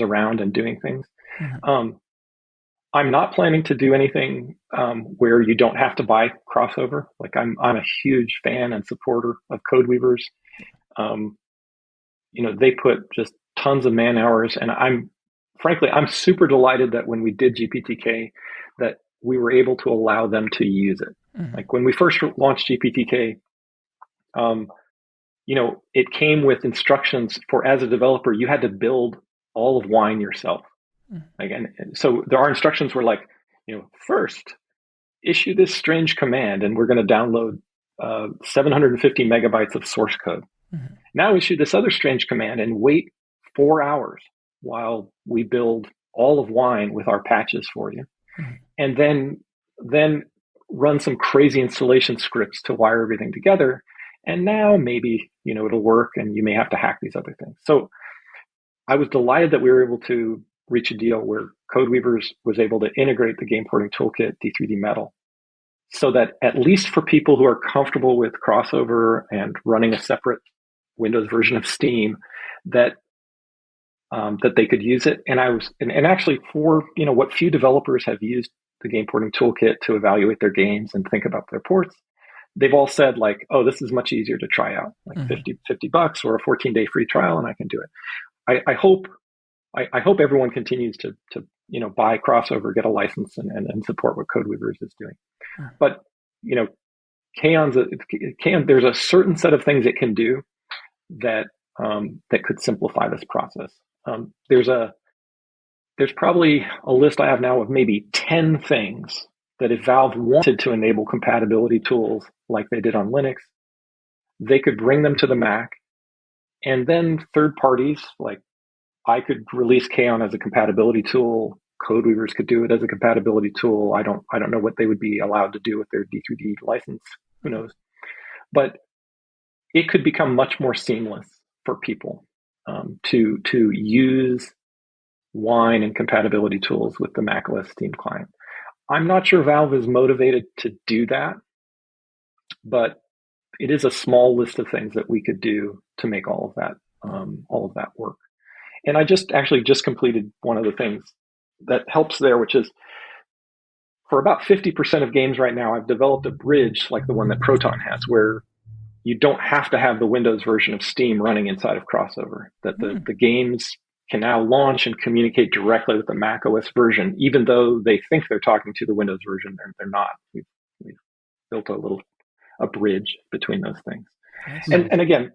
around and doing things. Mm-hmm. I'm not planning to do anything where you don't have to buy crossover. Like I'm a huge fan and supporter of Codeweavers. They put just tons of man hours, and I'm super delighted that when we did GPTK, that we were able to allow them to use it. Mm-hmm. Like when we first launched GPTK, it came with instructions for, as a developer, you had to build all of Wine yourself. Like, and so our instructions were like, first issue this strange command, and we're going to download 750 megabytes of source code. Mm-hmm. Now issue this other strange command and wait 4 hours while we build all of Wine with our patches for you. Mm-hmm. And then run some crazy installation scripts to wire everything together. And now maybe, it'll work, and you may have to hack these other things. So I was delighted that we were able to reach a deal where Codeweavers was able to integrate the Game Porting Toolkit, D3D Metal, so that at least for people who are comfortable with crossover and running a separate Windows version of Steam, that they could use it. And and actually for, what few developers have used the Game Porting Toolkit to evaluate their games and think about their ports, they've all said like, oh, this is much easier to try out, like $50 or a 14-day free trial, and I can do it. I hope everyone continues to buy crossover, get a license, and support what Codeweavers is doing. But Kaon, there's a certain set of things it can do that could simplify this process. There's probably a list I have now of maybe 10 things that if Valve wanted to enable compatibility tools like they did on Linux, they could bring them to the Mac, and then third parties like I could release Kaon as a compatibility tool. Codeweavers could do it as a compatibility tool. I don't know what they would be allowed to do with their D3D license. Who knows? But it could become much more seamless for people to use Wine and compatibility tools with the macOS Steam client. I'm not sure Valve is motivated to do that, but it is a small list of things that we could do to make all of that work. And I just completed one of the things that helps there, which is for about 50% of games right now, I've developed a bridge like the one that Proton has, where you don't have to have the Windows version of Steam running inside of Crossover, that the games can now launch and communicate directly with the Mac OS version, even though they think they're talking to the Windows version. They're not. We've built a bridge between those things. And again,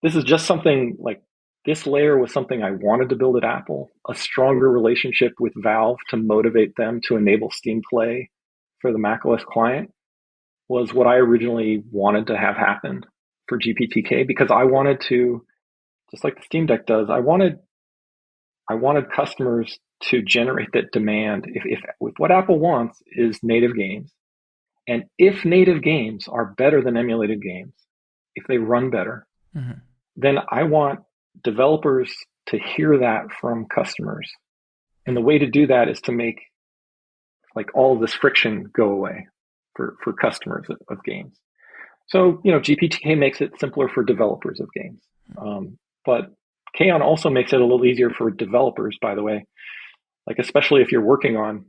this is just something like, this layer was something I wanted to build at Apple, a stronger relationship with Valve to motivate them to enable Steam Play for the macOS client was what I originally wanted to have happen for GPTK, because I wanted to, just like the Steam Deck does, I wanted customers to generate that demand. If what Apple wants is native games, and if native games are better than emulated games, if they run better, then I want developers to hear that from customers. And the way to do that is to make like all of this friction go away for customers of games. So, GPTK makes it simpler for developers of games. But Kaon also makes it a little easier for developers, by the way, like especially if you're working on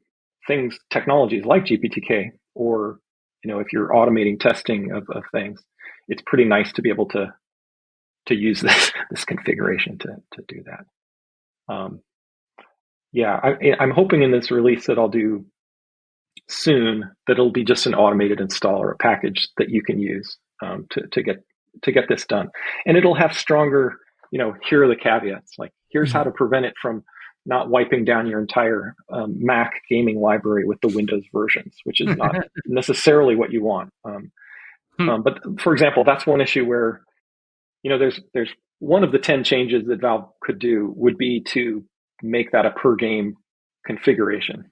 technologies like GPTK, or, if you're automating testing of things, it's pretty nice to be able to use this configuration to do that. I'm hoping in this release that I'll do soon that it'll be just an automated installer, a package that you can use to get this done, and it'll have stronger. Here are the caveats. Like, here's how to prevent it from not wiping down your entire Mac gaming library with the Windows versions, which is not necessarily what you want. But for example, that's one issue where, there's one of the 10 changes that Valve could do would be to make that a per game configuration,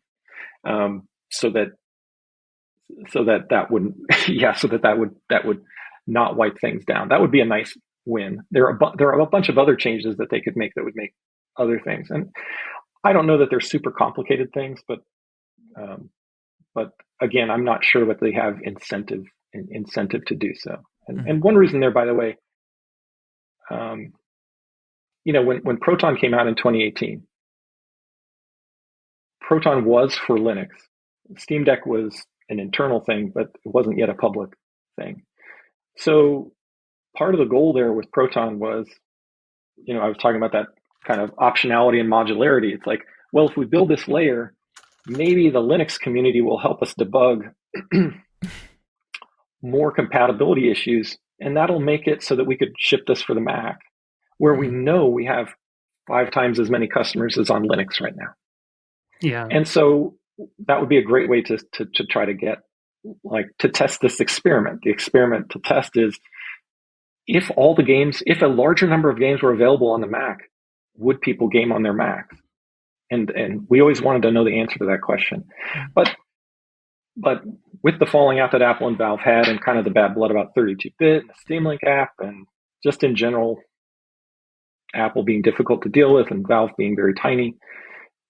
so that wouldn't, that would not wipe things down. That would be a nice win. There are a bunch of other changes that they could make that would make other things, and I don't know that they're super complicated things, but again, I'm not sure that they have incentive to do so. And one reason there, by the way, when Proton came out in 2018, Proton was for Linux. Steam Deck was an internal thing, but it wasn't yet a public thing. So part of the goal there with Proton was, I was talking about that kind of optionality and modularity. It's like, well, if we build this layer, maybe the Linux community will help us debug more compatibility issues, and that'll make it so that we could ship this for the Mac, where we know we have 5 times as many customers as on Linux right now. Yeah. And so that would be a great way to try to get, to test this experiment. The experiment to test is, if a larger number of games were available on the Mac, would people game on their Mac? And we always wanted to know the answer to that question. But with the falling out that Apple and Valve had, and kind of the bad blood about 32-bit and the Steam Link app, and just in general, Apple being difficult to deal with and Valve being very tiny,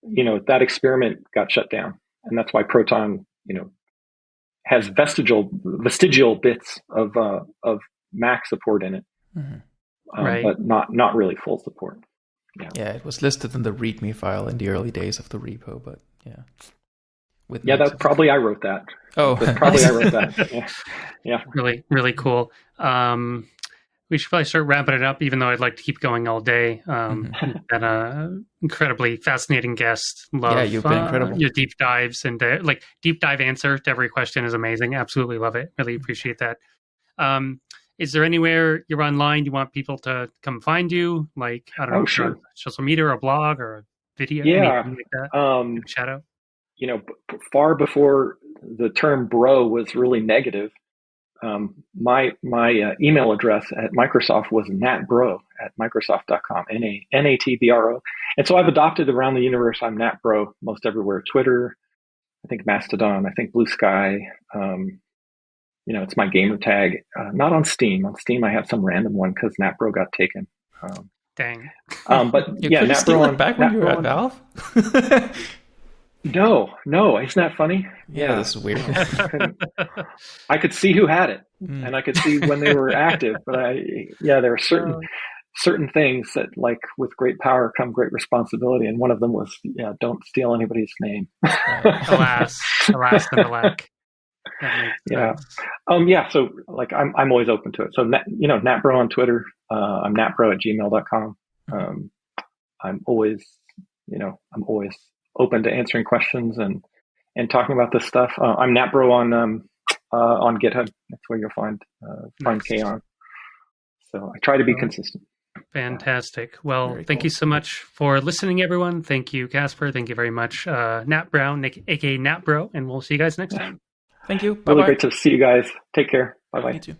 that experiment got shut down. And that's why Proton, has vestigial bits of Mac support in it, right. But not really full support. Yeah, it was listed in the README file in the early days of the repo, but yeah. That's probably I wrote that. Oh, probably I wrote that. Yeah. Really, really cool. We should probably start wrapping it up, even though I'd like to keep going all day. And incredibly fascinating guest. Love, you've been incredible. Your deep dives and deep dive answer to every question is amazing. Absolutely love it. Really appreciate that. Is there anywhere you're online you want people to come find you? Like, I don't know, sure. Social media or a blog or a video? Yeah. Anything like that? Shout out. Far before the term bro was really negative, my email address at Microsoft was natbro@microsoft.com, NATBRO. And so I've adopted around the universe, I'm NatBro most everywhere. Twitter, I think Mastodon, I think Blue Sky. It's my gamer tag. Not on Steam. On Steam, I have some random one because NatBro got taken. Dang. But you NatBro steal it back when you were at Valve? No, isn't that funny? Yeah, this is weird. I could see who had it, and I could see when they were active. But there are certain things that, like, with great power come great responsibility, and one of them was, don't steal anybody's name. Alas and alack. Yeah. So like I'm always open to it. So NatBro on Twitter. I'm NatBro@gmail.com. I'm always open to answering questions and talking about this stuff. I'm NatBro on GitHub. That's where you'll find Kaon. So I try to be consistent. Fantastic. Well, thank you so much for listening, everyone. Thank you, Casper. Thank you very much, Nat Brown, aka NatBro, and we'll see you guys next time. Thank you. Bye-bye. Really great to see you guys. Take care. Bye-bye. You too.